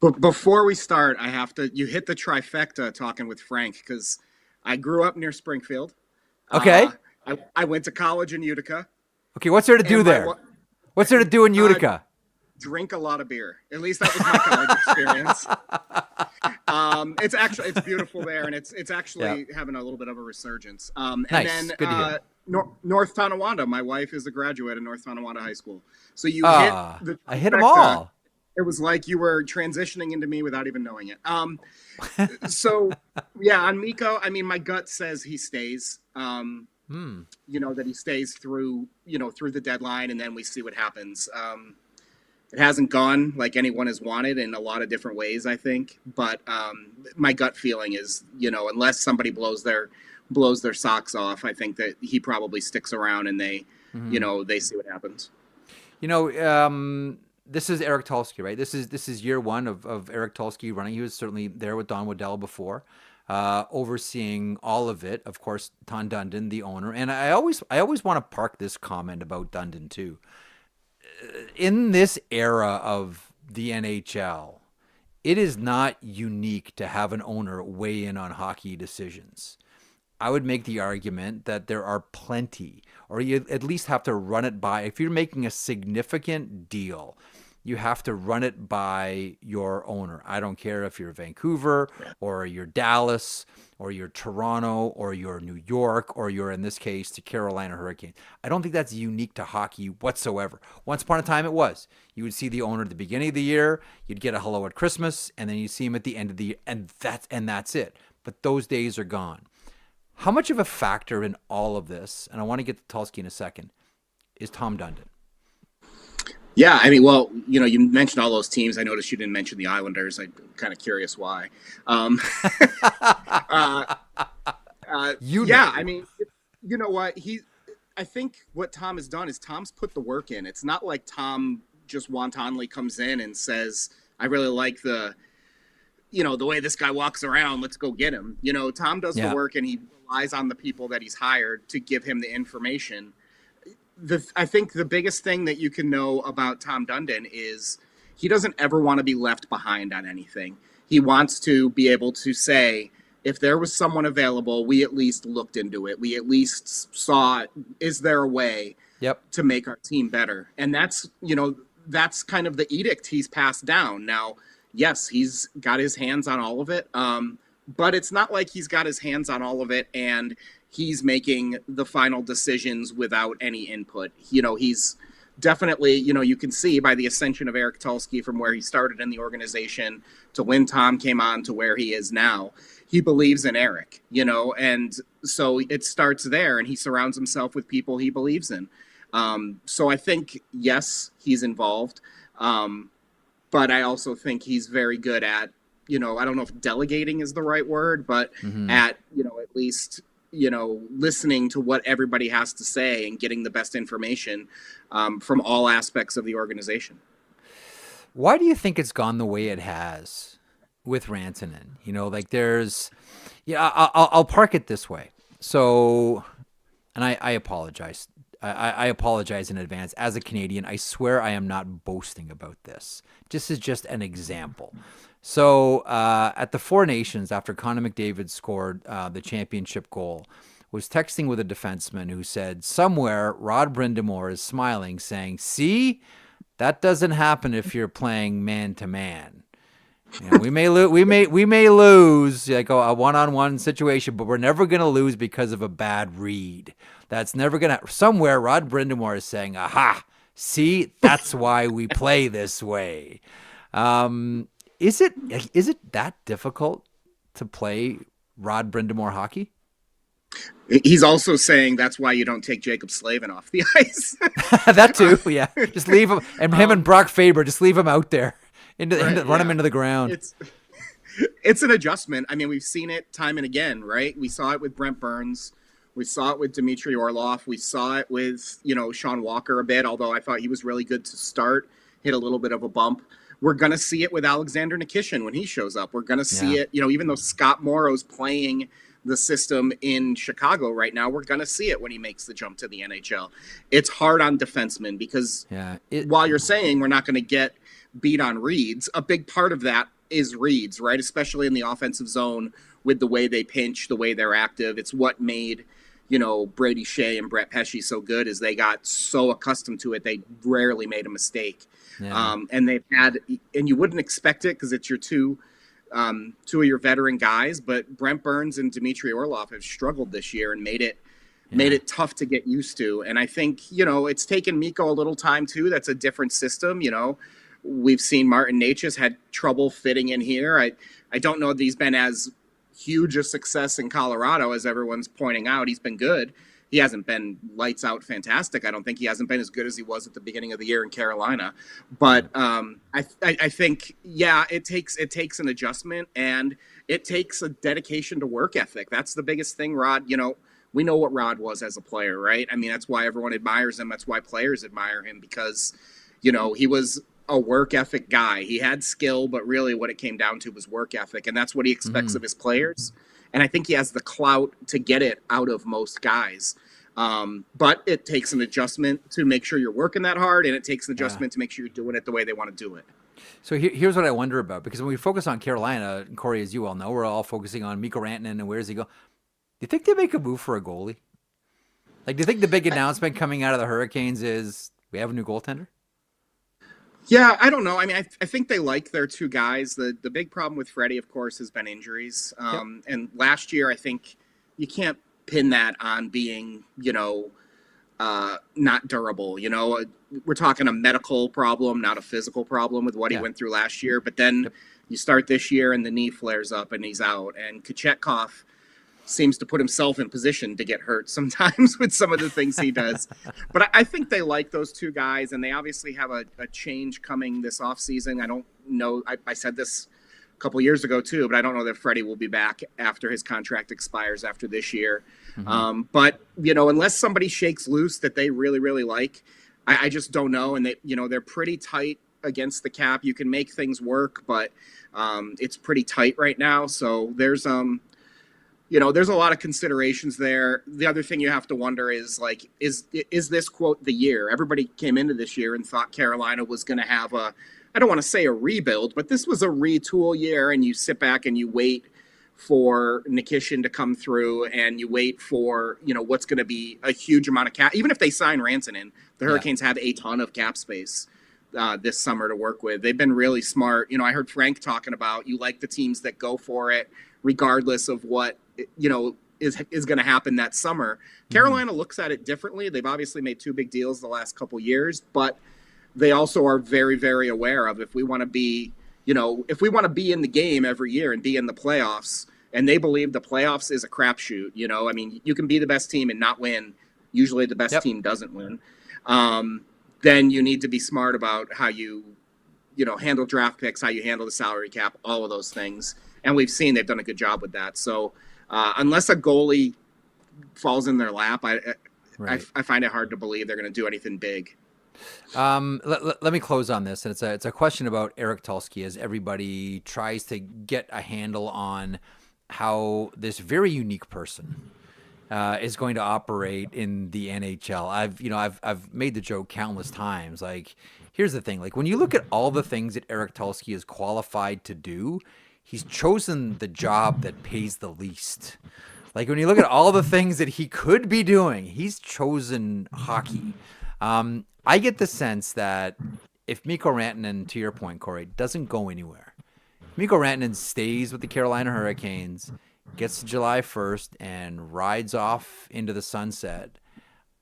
But before we start, you hit the trifecta talking with Frank, because I grew up near Springfield. Okay. I went to college in Utica. Okay, what's there to do there? What's there to do in Utica? Drink a lot of beer. At least that was my college experience. It's beautiful there, and it's actually having a little bit of a resurgence. Nice. And then Good to hear. North Tonawanda. My wife is a graduate of North Tonawanda High School. So you hit the I hit them all. It was like you were transitioning into me without even knowing it. So yeah, on Mikko, I mean, my gut says he stays. You know, that he stays through the deadline, and then we see what happens. It hasn't gone like anyone has wanted in a lot of different ways, I think. But my gut feeling is, unless somebody blows their socks off, I think that he probably sticks around and they see what happens. This is Eric Tulsky, right? This is year one of Eric Tulsky running. He was certainly there with Don Waddell before, overseeing all of it. Of course, Tom Dundon, the owner, and I always want to park this comment about Dundon too. In this era of the NHL, it is not unique to have an owner weigh in on hockey decisions. I would make the argument that there are plenty, or you at least have to run it by. If you're making a significant deal, you have to run it by your owner. I don't care if you're Vancouver or you're Dallas or you're Toronto or you're New York or you're, in this case, the Carolina Hurricanes. I don't think that's unique to hockey whatsoever. Once upon a time it was. You would see the owner at the beginning of the year, you'd get a hello at Christmas, and then you'd see him at the end of the year, and that's it. But those days are gone. How much of a factor in all of this, and I want to get to Tulsky in a second, is Tom Dundon? Yeah, I mean, well, you mentioned all those teams. I noticed you didn't mention the Islanders. I'm kind of curious why. I mean, you know what? I think what Tom has done is Tom's put the work in. It's not like Tom just wantonly comes in and says, I really like the way this guy walks around. Let's go get him. Tom does the work, and he relies on the people that he's hired to give him the information. I think the biggest thing that you can know about Tom Dundon is he doesn't ever want to be left behind on anything. He wants to be able to say, if there was someone available, we at least looked into it. We at least saw, is there a way to make our team better? And that's kind of the edict he's passed down. Now, yes, he's got his hands on all of it, but it's not like he's got his hands on all of it and he's making the final decisions without any input. He's definitely, you can see by the ascension of Eric Tulsky from where he started in the organization to when Tom came on to where he is now. He believes in Eric, and so it starts there, and he surrounds himself with people he believes in. So I think, yes, he's involved, but I also think he's very good at, I don't know if delegating is the right word, but at least listening to what everybody has to say and getting the best information from all aspects of the organization. Why do you think it's gone the way it has with Rantanen? I'll park it this way. So, and I apologize. I apologize in advance. As a Canadian, I swear I am not boasting about this. This is just an example. So at the Four Nations, after Connor McDavid scored the championship goal, was texting with a defenseman who said, somewhere Rod Brind'Amour is smiling, saying, see, that doesn't happen if you're playing man-to-man. We may lose like a one-on-one situation, but we're never going to lose because of a bad read. That's never going to... Somewhere Rod Brind'Amour is saying, aha, see, that's why we play this way. Is it that difficult to play Rod Brind'Amour hockey? He's also saying that's why you don't take Jacob Slavin off the ice. That too, yeah. Just leave him, and him and Brock Faber, just leave him out there, run him into the ground. It's an adjustment. I mean, we've seen it time and again, right? We saw it with Brent Burns. We saw it with Dmitry Orlov. We saw it with, Sean Walker a bit, although I thought he was really good to start, hit a little bit of a bump. We're going to see it with Alexander Nikishin when he shows up. We're going to see it, even though Scott Morrow's playing the system in Chicago right now, we're going to see it when he makes the jump to the NHL. It's hard on defensemen because while you're saying we're not going to get beat on reads, a big part of that is reads, right? Especially in the offensive zone with the way they pinch, the way they're active. It's what made, Brady Shea and Brett Pesce so good is they got so accustomed to it. They rarely made a mistake. Yeah. And you wouldn't expect it because it's your two of your veteran guys, but Brent Burns and Dmitry Orlov have struggled this year and made it tough to get used to. And I think, it's taken Mikko a little time too. That's a different system. We've seen Martin Necas had trouble fitting in here. I don't know that he's been as huge a success in Colorado as everyone's pointing out. He's been good he hasn't been lights out fantastic. I don't think he hasn't been as good as he was at the beginning of the year in Carolina. But I think, yeah, it takes an adjustment, and it takes a dedication to work ethic. That's the biggest thing, Rod. We know what Rod was as a player, right? I mean, that's why everyone admires him. That's why players admire him, because, he was a work ethic guy. He had skill, but really what it came down to was work ethic, and that's what he expects of his players. And I think he has the clout to get it out of most guys. But it takes an adjustment to make sure you're working that hard, and it takes an adjustment to make sure you're doing it the way they want to do it. So here's what I wonder about, because when we focus on Carolina, Corey, as you all know, we're all focusing on Mikko Rantanen and where does he go. Do you think they make a move for a goalie? Like, do you think the big announcement coming out of the Hurricanes is we have a new goaltender? Yeah, I don't know. I mean, I think they like their two guys. The big problem with Freddie, of course, has been injuries. And last year, I think you can't pin that on being, not durable. We're talking a medical problem, not a physical problem with what he went through last year. But then you start this year and the knee flares up and he's out. And Kochetkov seems to put himself in position to get hurt sometimes with some of the things he does. But I think they like those two guys, and they obviously have a change coming this offseason. I don't know. I said this a couple years ago too, but I don't know that Freddie will be back after his contract expires after this year. But, unless somebody shakes loose that they really, really like, I just don't know. And they're pretty tight against the cap. You can make things work, but it's pretty tight right now. So there's there's a lot of considerations there. The other thing you have to wonder is, like, is this, quote, the year? Everybody came into this year and thought Carolina was going to have I don't want to say a rebuild, but this was a retool year, and you sit back and you wait for Nikishin to come through, and you wait for, what's going to be a huge amount of cap. Even if they sign Rantanen, the Hurricanes have a ton of cap space this summer to work with. They've been really smart. I heard Frank talking about, you like the teams that go for it regardless of what is going to happen that summer. Carolina looks at it differently. They've obviously made two big deals the last couple years, but they also are very, very aware of, if we want to be, in the game every year and be in the playoffs, and they believe the playoffs is a crapshoot. I mean, you can be the best team and not win. Usually the best team doesn't win. Then you need to be smart about how you handle draft picks, how you handle the salary cap, all of those things. And we've seen they've done a good job with that. So unless a goalie falls in their lap, I find it hard to believe they're going to do anything big. Let me close on this. And it's a question about Eric Tulsky, as everybody tries to get a handle on how this very unique person is going to operate in the NHL. I've made the joke countless times. Like, here's the thing. Like, when you look at all the things that Eric Tulsky is qualified to do, he's chosen the job that pays the least. Like, when you look at all the things that he could be doing, he's chosen hockey. I get the sense that if Mikko Rantanen, to your point, Corey, doesn't go anywhere, Mikko Rantanen stays with the Carolina Hurricanes, gets to July 1st, and rides off into the sunset,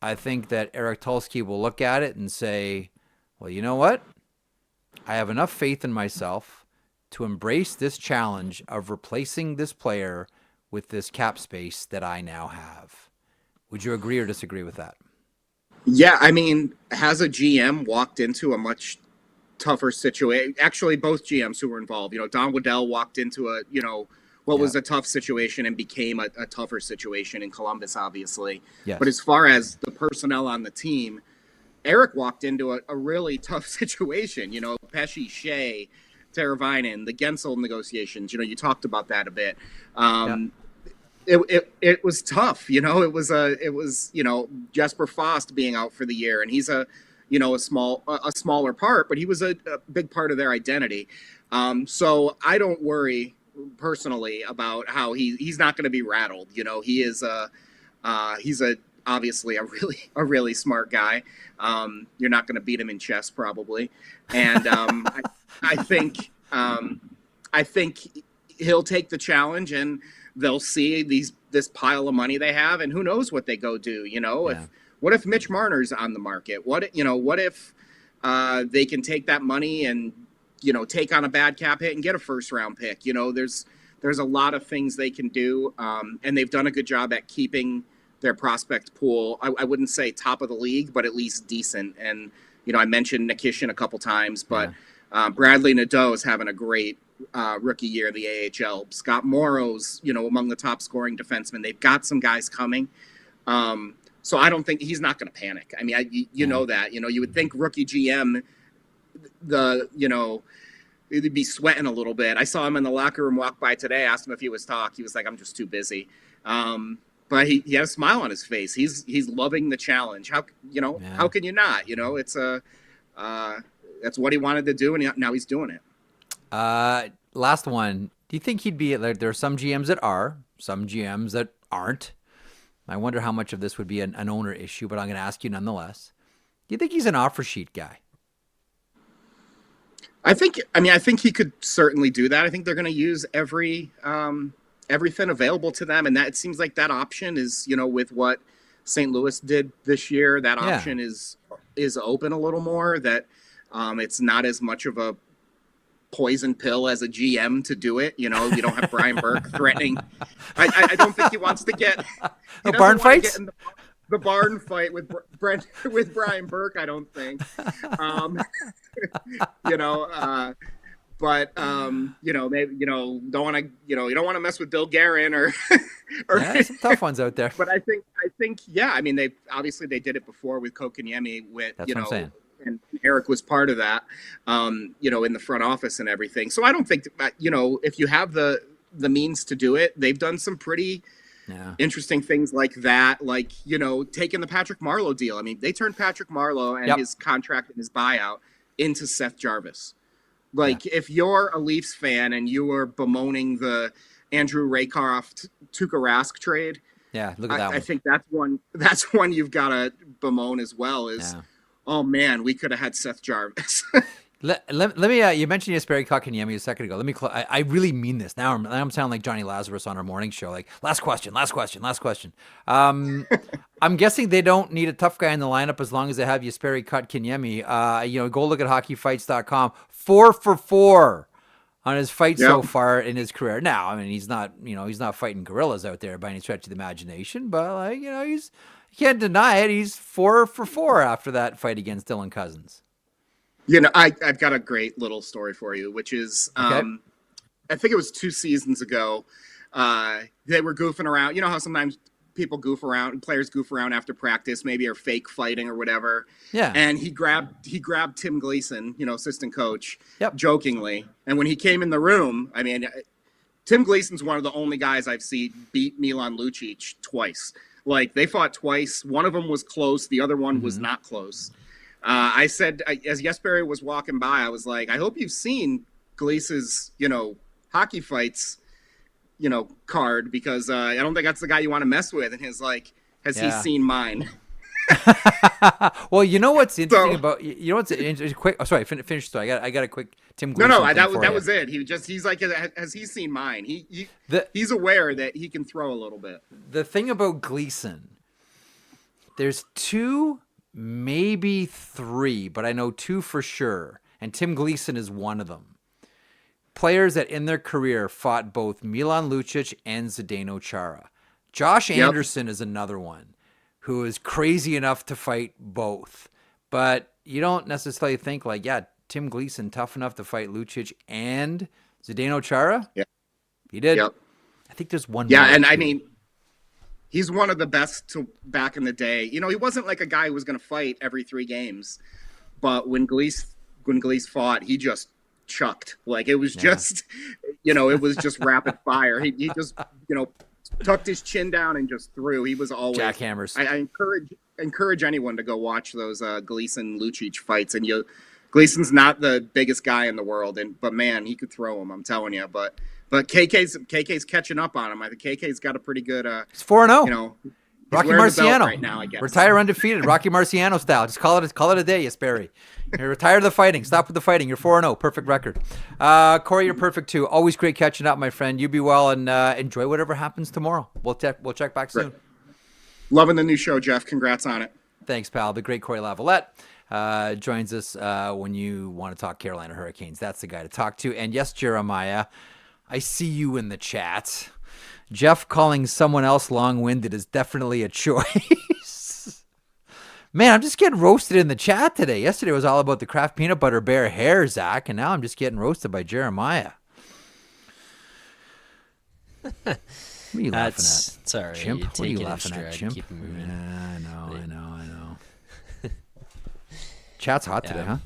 I think that Eric Tulsky will look at it and say, well, you know what? I have enough faith in myself to embrace this challenge of replacing this player with this cap space that I now have. Would you agree or disagree with that? Yeah, I mean, has a GM walked into a much tougher situation? Actually, both GMs who were involved, Don Waddell walked into was a tough situation and became a tougher situation in Columbus, obviously. Yes. But as far as the personnel on the team, Eric walked into a really tough situation. Pesce, Shea, Teravainen, the Gensel negotiations. You talked about that a bit. It was tough. It was Jesper Fast being out for the year, and he's a smaller part, but he was a big part of their identity. So I don't worry personally about how he's not going to be rattled. He is he's obviously a really smart guy. You're not going to beat him in chess probably, and I think he'll take the challenge, and they'll see this pile of money they have, and who knows what they go do. What if Mitch Marner's on the market? What if they can take that money and take on a bad cap hit and get a first round pick? There's a lot of things they can do, and they've done a good job at keeping prospect pool. I wouldn't say top of the league, but at least decent. And, I mentioned Nikishin a couple times, but Bradley Nadeau is having a great rookie year in the AHL. Scott Morrow's, among the top scoring defensemen. They've got some guys coming. So I don't think he's not going to panic. I mean, know that, you would think rookie GM, he'd be sweating a little bit. I saw him in the locker room walk by today, asked him if he was He was like, I'm just too busy. But he had a smile on his face. He's loving the challenge. How can you not? It's that's what he wanted to do, and now he's doing it. Last one. Do you think he'd be like? There are some GMs that are, some GMs that aren't. I wonder how much of this would be an owner issue, but I'm going to ask you nonetheless. Do you think he's an offer sheet guy? I think he could certainly do that. I think they're going to use everything available to them, and that it seems like that option is, with what St. Louis did this year, that option is open a little more. That it's not as much of a poison pill as a GM to do it. You don't have Brian Burke threatening. I don't think he wants to get barn fights. The barn fight with Brian Burke, I don't think. But maybe don't want to you don't want to mess with Bill Guerin or some tough ones out there. But I think I mean they did it before with Kotkaniemi with That's what I'm saying. And Eric was part of that in the front office and everything. So I don't think if you have the means to do it, they've done some pretty interesting things like that, like taking the Patrick Marleau deal. I mean, they turned Patrick Marleau and his contract and his buyout into Seth Jarvis. Like, if you're a Leafs fan and you are bemoaning the Andrew Raycroft Tuukka Rask trade, look at that one. I think that's one you've got to bemoan as well. Oh man, we could have had Seth Jarvis. Let me. You mentioned Jesperi Kotkaniemi a second ago. Let me. I really mean this. Now I'm sounding like Johnny Lazarus on our morning show. Like last question. I'm guessing they don't need a tough guy in the lineup as long as they have Jesperi Kotkaniemi. Go look at hockeyfights.com. 4 for 4 on his fight so far in his career. Now, I mean, he's not. He's not fighting gorillas out there by any stretch of the imagination. But you can't deny it. He's 4 for 4 after that fight against Dylan Cousins. I've got a great little story for you, which is, I think it was 2 seasons ago. They were goofing around. You know how sometimes people goof around, players goof around after practice, maybe are fake fighting or whatever. Yeah. And he grabbed Tim Gleason, assistant coach, jokingly. And when he came in the room, I mean, Tim Gleason's one of the only guys I've seen beat Milan Lucic twice. Like, they fought twice. One of them was close. The other one was not close. I said, as Jesperi was walking by, I was like, I hope you've seen Gleason's, hockey fights, card, because I don't think that's the guy you want to mess with. And he's like, has he seen mine? Well, what's interesting about quick. Oh, sorry, finish. Sorry, I got a quick Tim Gleason. No, that was it. He's like, has he seen mine? He's aware that he can throw a little bit. The thing about Gleason, there's 2, maybe 3, but I know 2 for sure, and Tim Gleason is one of them. Players that in their career fought both Milan Lucic and Zdeno Chara. Josh Anderson is another one who is crazy enough to fight both. But you don't necessarily think Tim Gleason tough enough to fight Lucic and Zdeno Chara? Yeah. He did. Yep. I think there's one more. And I mean, he's one of the best back in the day. He wasn't like a guy who was going to fight every 3 games. But when Gleason fought, he just chucked. Like, it was just, it was just rapid fire. He just, tucked his chin down and just threw. He was always jackhammers. I encourage anyone to go watch those Gleason Lucic fights. And Gleason's not the biggest guy in the world, but man, he could throw him. I'm telling you. But KK's catching up on him. I think KK's got a pretty good. It's 4-0. Rocky Marciano right now, I guess. Retire undefeated, Rocky Marciano style. Just call it a day, Jesperi. You're retired the fighting. Stop with the fighting. You're 4-0. Perfect record. Corey, you're perfect too. Always great catching up, my friend. You be well and enjoy whatever happens tomorrow. We'll check back soon. Loving the new show, Jeff. Congrats on it. Thanks, pal. The great Cory Lavalette joins us when you want to talk Carolina Hurricanes. That's the guy to talk to. And yes, Jeremiah, I see you in the chat. Jeff calling someone else long-winded is definitely a choice. Man, I'm just getting roasted in the chat today. Yesterday was all about the Kraft Peanut Butter Bear hair, Zach, and now I'm just getting roasted by Jeremiah. What are you laughing at? Sorry, Chimp? What are you laughing at, Chimp? Keep moving. Yeah, I know. Chat's hot today, huh?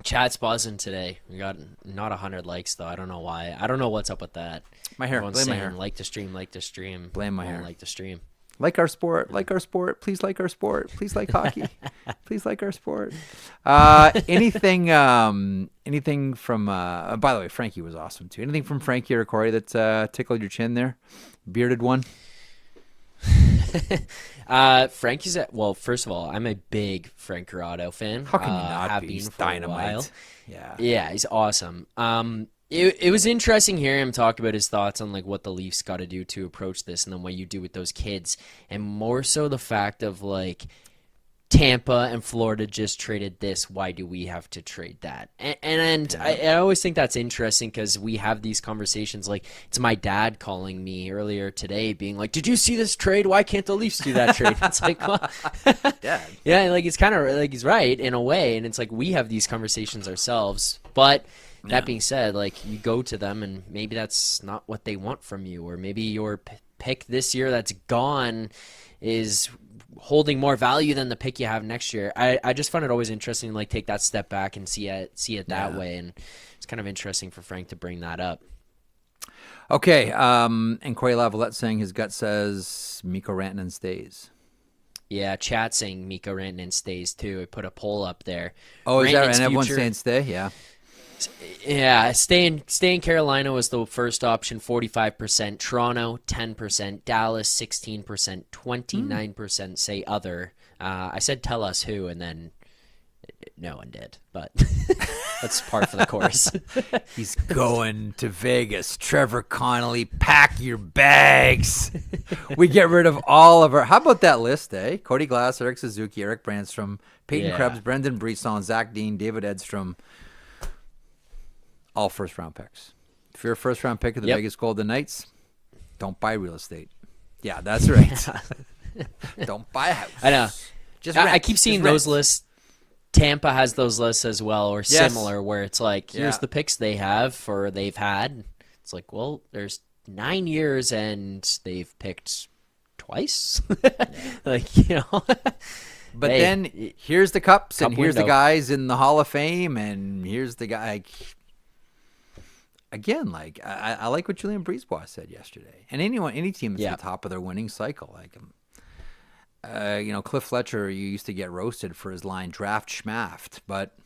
Chat's buzzing today. We got not 100 likes, though. I don't know why. I don't know what's up with that. My hair. Everyone's Blame my saying, hair. like the stream, like the stream. Blame my hair. Like the stream. Like our sport. Like our sport. Please like our sport. Please like hockey. Please like our sport. Anything from, by the way, Frankie was awesome, too. Anything from Frankie or Corey that tickled your chin there? Bearded one? Frankie's well, first of all, I'm a big Frank Corrado fan. How can you not have be? been He's for a while. dynamite. Yeah, he's awesome. It was interesting hearing him talk about his thoughts on like what the Leafs got to do to approach this, and then what you do with those kids, and more so the fact of like Tampa and Florida just traded this. Why do we have to trade that? And I always think that's interesting because we have these conversations. Like, it's my dad calling me earlier today being like, did you see this trade? Why can't the Leafs do that trade? It's like, well, yeah, like it's kind of like he's right in a way. And it's like we have these conversations ourselves. But that being said, like you go to them and maybe that's not what they want from you. Or maybe your pick this year that's gone is holding more value than the pick you have next year. I just find it always interesting to like take that step back and see it that way, and it's kind of interesting for Frank to bring that up. Okay, and Cory Lavalette saying his gut says Mikko Rantanen stays. Yeah, chat saying Mikko Rantanen stays too. I put a poll up there. Oh, is that right? Rantanen's And everyone's future- saying stay? Yeah. Yeah, stay in Carolina was the first option, 45%. Toronto, 10%. Dallas, 16%. 29% say other. I said tell us who, and then no one did, but that's par for the course. He's going to Vegas. Trevor Connolly, pack your bags. We get rid of all of our... How about that list, eh? Cody Glass, Eric Suzuki, Eric Brandstrom, Peyton Krebs, Brendan Brisson, Zach Dean, David Edstrom. All first-round picks. If you're a first-round pick of the Vegas Golden Knights, don't buy real estate. Yeah, that's right. Don't buy a house. I know. Just rent. I keep seeing those lists. Tampa has those lists as well, or similar, where it's like, here's the picks they have or they've had. It's like, well, there's 9 years and they've picked twice. Like, you know. But then here's the cups, and here's the window. guys in the Hall of Fame, and here's the guy. Again, like I like what Julien Brisebois said yesterday, and any team that's at the top of their winning cycle, like Cliff Fletcher, you used to get roasted for his line draft schmaft, but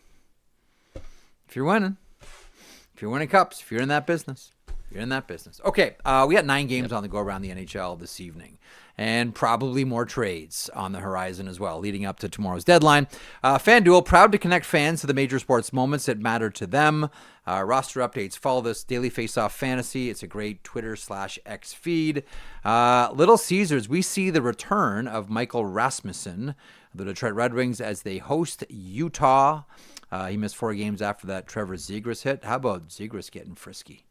if you're winning cups, if you're in that business, you're in that business. Okay, we got 9 games on the go around the NHL this evening, and probably more trades on the horizon as well, leading up to tomorrow's deadline. FanDuel, proud to connect fans to the major sports moments that matter to them. Roster updates, follow this Daily Faceoff Fantasy. It's a great Twitter/X feed. Little Caesars, we see the return of Michael Rasmussen, the Detroit Red Wings, as they host Utah. He missed 4 games after that Trevor Zegras hit. How about Zegras getting frisky?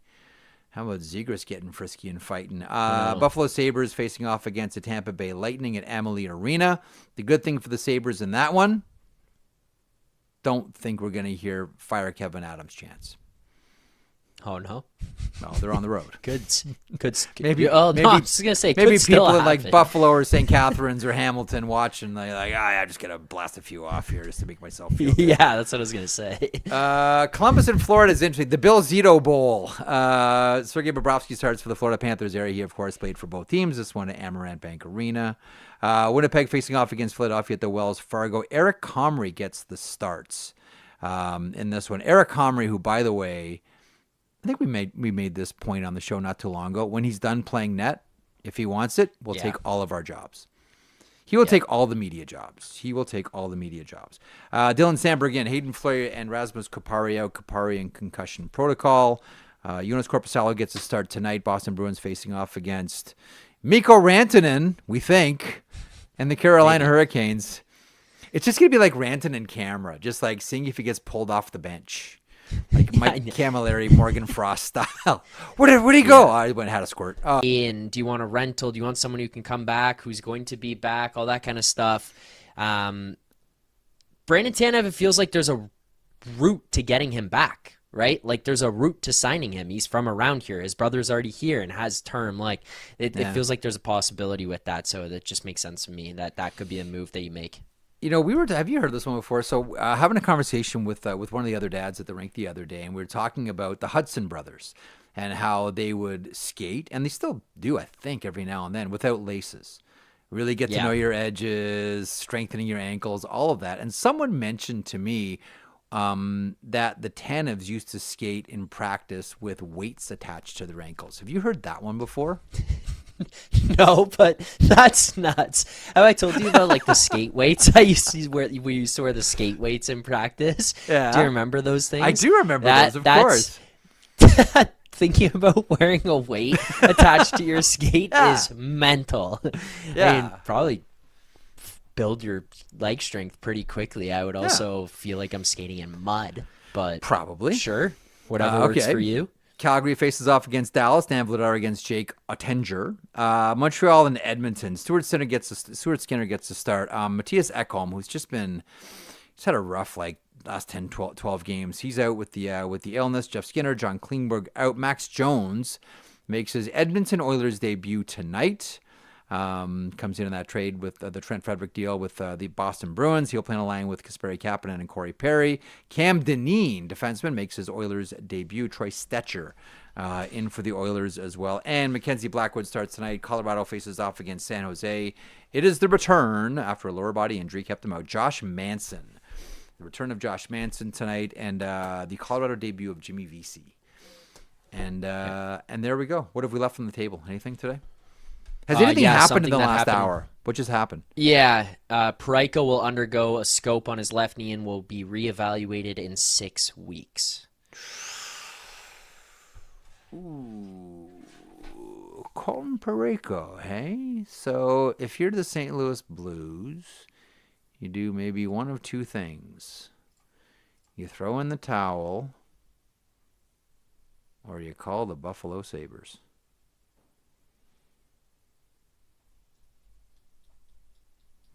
And fighting? Buffalo Sabres facing off against the Tampa Bay Lightning at Amalie Arena. The good thing for the Sabres in that one, don't think we're going to hear fire Kevin Adams chants. Oh, no? No, they're on the road. Could Maybe, I was going to say, maybe people in like Buffalo or St. Catharines or Hamilton watching, they're like, I'm just going to blast a few off here just to make myself feel good. Yeah, that's what I was going to say. Columbus and Florida is interesting. The Bill Zito Bowl. Sergei Bobrovsky starts for the Florida Panthers area. He, of course, played for both teams. This one at Amarant Bank Arena. Winnipeg facing off against Philadelphia at the Wells Fargo. Eric Comrie gets the starts in this one. Eric Comrie, who, by the way, I think we made this point on the show not too long ago. When he's done playing net, if he wants it, we'll take all of our jobs. He will take all the media jobs. Dylan Sandberg again, Hayden Fleury and Rasmus Kupari out. Kupari in concussion protocol. Jonas Korpisalo gets a start tonight. Boston Bruins facing off against Mikko Rantanen, we think, and the Carolina Hurricanes. It's just going to be like Rantanen camera, just like seeing if he gets pulled off the bench. Like Mike Camilleri, Morgan Frost style. Where did he go? I went and had a squirt. In, do you want a rental? Do you want someone who can come back, who's going to be back, all that kind of stuff. Brandon Tanev, it feels like there's a route to getting him back, right? Like there's a route to signing him. He's from around here. His brother's already here and has term. Like it feels like there's a possibility with that. So that just makes sense to me that could be a move that you make. You know, have you heard this one before? So having a conversation with one of the other dads at the rink the other day, and we were talking about the Hudson brothers and how they would skate, and they still do, I think, every now and then, without laces. Really get to know your edges, strengthening your ankles, all of that. And someone mentioned to me that the Tanevs used to skate in practice with weights attached to their ankles. Have you heard that one before? No, but that's nuts. Have I told you about like the skate weights? We used to wear the skate weights in practice. Yeah. Do you remember those things? I do remember those, of course. Thinking about wearing a weight attached to your skate is mental. Yeah. I mean, probably build your leg strength pretty quickly. I would also feel like I'm skating in mud, but probably. Sure. Whatever works for you. Calgary faces off against Dallas. Dan Vladar against Jake Ottinger. Montreal and Edmonton. Stuart Skinner gets to start. Matthias Ekholm, who's he's had a rough last 10, 12 games. He's out with the illness. Jeff Skinner, John Klingberg out. Max Jones makes his Edmonton Oilers debut tonight. Comes in that trade with the Trent Frederick deal with the Boston Bruins. He'll play on a line with Kasperi Kapanen and Corey Perry. Cam Dineen, defenseman, makes his Oilers debut. Troy Stetcher in for the Oilers as well. And Mackenzie Blackwood starts tonight. Colorado faces off against San Jose. It is the return, after a lower body injury kept him out, Josh Manson. The return of Josh Manson tonight, and the Colorado debut of Jimmy Vesey. And there we go. What have we left on the table? Anything today? Has anything happened in the last hour? What just happened? Yeah, Parayko will undergo a scope on his left knee and will be reevaluated in 6 weeks. Ooh, Colton Parayko, hey? So if you're the St. Louis Blues, you do maybe one of two things. You throw in the towel, or you call the Buffalo Sabres.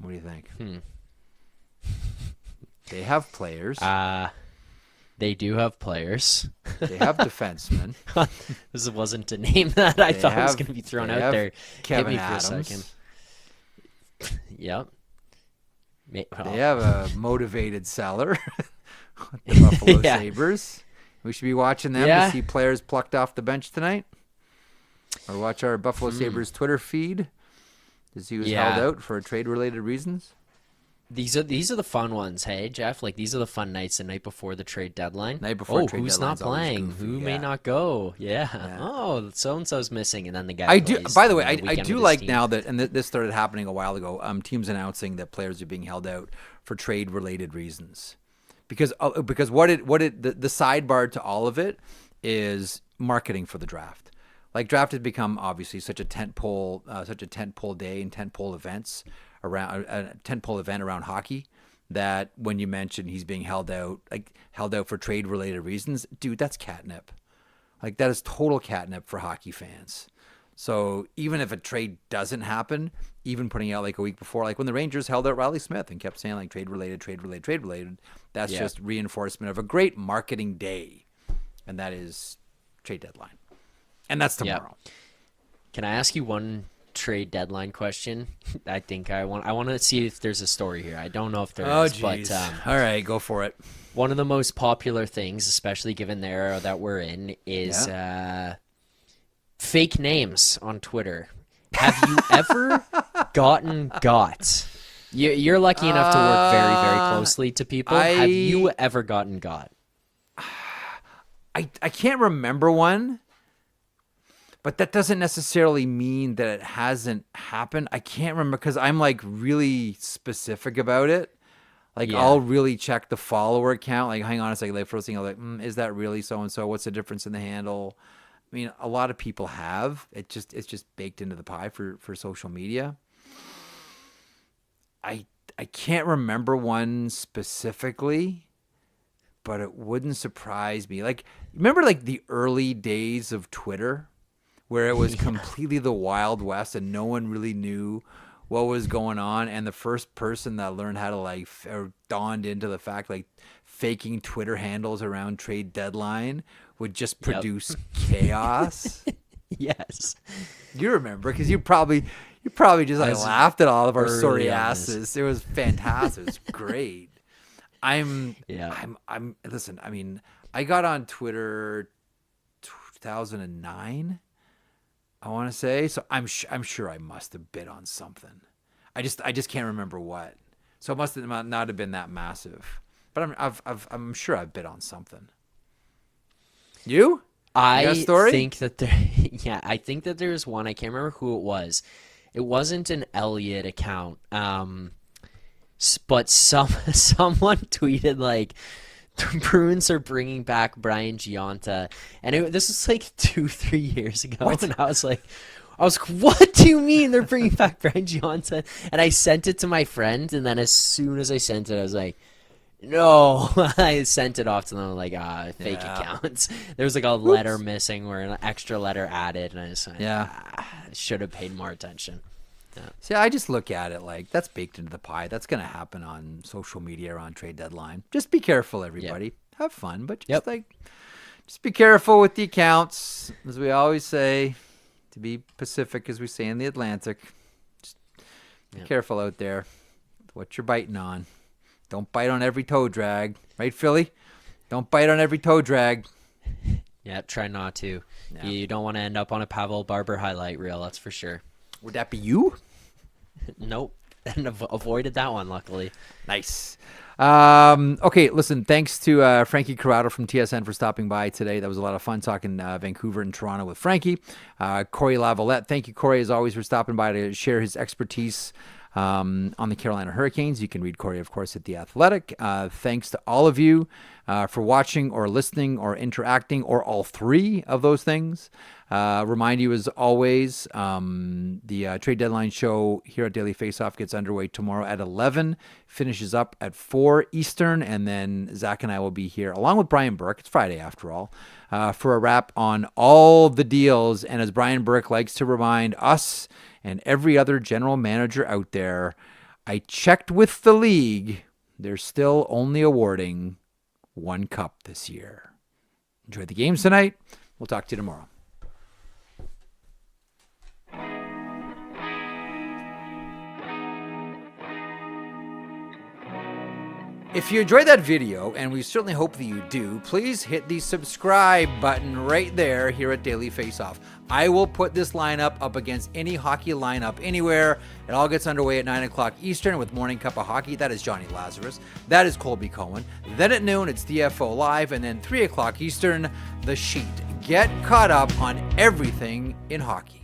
What do you think? They have players. They do have players. They have defensemen. This wasn't a name that I thought was going to be thrown out there. Kevin Hit me Adams. for a second. Yep. They have a motivated seller. The Buffalo Sabres. We should be watching them to see players plucked off the bench tonight. Or watch our Buffalo Sabres Twitter feed. As he was held out for trade-related reasons. These are the fun ones, hey Jeff. Like these are the fun nights, the night before the trade deadline. Who's not playing? Who may not go? Yeah. Oh, so and so's missing, and then the guy. By the way, I do like now that, and this started happening a while ago. Teams announcing that players are being held out for trade-related reasons, because the sidebar to all of it is marketing for the draft. Like draft has become obviously such a tentpole day and tentpole events around a tentpole event around hockey that when you mention he's being held out for trade related reasons, dude, that's catnip. Like that is total catnip for hockey fans. So even if a trade doesn't happen, even putting out like a week before, like when the Rangers held out Riley Smith and kept saying like trade related, that's just reinforcement of a great marketing day, and that is trade deadline. And that's tomorrow. Yep. Can I ask you one trade deadline question? I think I want to see if there's a story here. I don't know if there is. Geez. But all right, go for it. One of the most popular things, especially given the era that we're in, is fake names on Twitter. Have you ever gotten got? You're lucky enough to work very, very closely to people. Have you ever gotten got? I can't remember one. But that doesn't necessarily mean that it hasn't happened. I can't remember because I'm like really specific about it. Like I'll really check the follower count. Like hang on a second. Like first thing I'm like, is that really so and so? What's the difference in the handle? I mean, a lot of people have. It's just baked into the pie for social media. I can't remember one specifically. but it wouldn't surprise me. Like, remember like the early days of Twitter where it was completely the Wild West and no one really knew what was going on, and the first person that learned how to like or dawned into the fact like faking Twitter handles around trade deadline would just produce chaos. Yes. You remember, because you probably just like laughed at all of our sorry asses. It was fantastic. It was great. Listen, I mean, I got on Twitter 2009, I want to say. So I'm sure I must have bid on something. I just can't remember what. So it must have not have been that massive. But I'm sure I've bid on something. You? I think that I think that there's one. I can't remember who it was. It wasn't an Elliott account. But someone tweeted like, the Bruins are bringing back Brian Gionta, and this was like 2-3 years ago. What? And I was like, what do you mean they're bringing back Brian Gionta? And I sent it to my friend, and then as soon as I sent it, I was like, no. I sent it off to them like, fake accounts. There was like a letter missing or an extra letter added, and I just should have paid more attention. Yeah. See, I just look at it like that's baked into the pie. That's going to happen on social media or on trade deadline. Just be careful, everybody. Yep. Have fun, but just be careful with the accounts, as we always say. To be Pacific, as we say in the Atlantic. Just be careful out there with what you're biting on. Don't bite on every toe drag, right, Philly? Don't bite on every toe drag. Yeah, try not to. Yeah. You don't want to end up on a Pavel Barber highlight reel, that's for sure. Would that be you? Nope. And avoided that one, luckily. Nice. Okay, listen, thanks to Frankie Corrado from TSN for stopping by today. That was a lot of fun talking Vancouver and Toronto with Frankie. Cory Lavalette, thank you, Cory, as always, for stopping by to share his expertise on the Carolina Hurricanes. You can read Cory, of course, at The Athletic. Thanks to all of you for watching or listening or interacting or all three of those things. Remind you, as always, the Trade Deadline show here at Daily Faceoff gets underway tomorrow at 11, finishes up at 4 Eastern, and then Zach and I will be here, along with Brian Burke, it's Friday after all, for a wrap on all the deals. And as Brian Burke likes to remind us and every other general manager out there, I checked with the league. They're still only awarding one cup this year. Enjoy the games tonight. We'll talk to you tomorrow. If you enjoyed that video, and we certainly hope that you do, please hit the subscribe button right there here at Daily Faceoff. I will put this lineup up against any hockey lineup anywhere. It all gets underway at 9 o'clock Eastern with Morning Cup of Hockey. That is Johnny Lazarus. That is Colby Cohen. Then at noon, it's DFO Live. And then 3 o'clock Eastern, The Sheet. Get caught up on everything in hockey.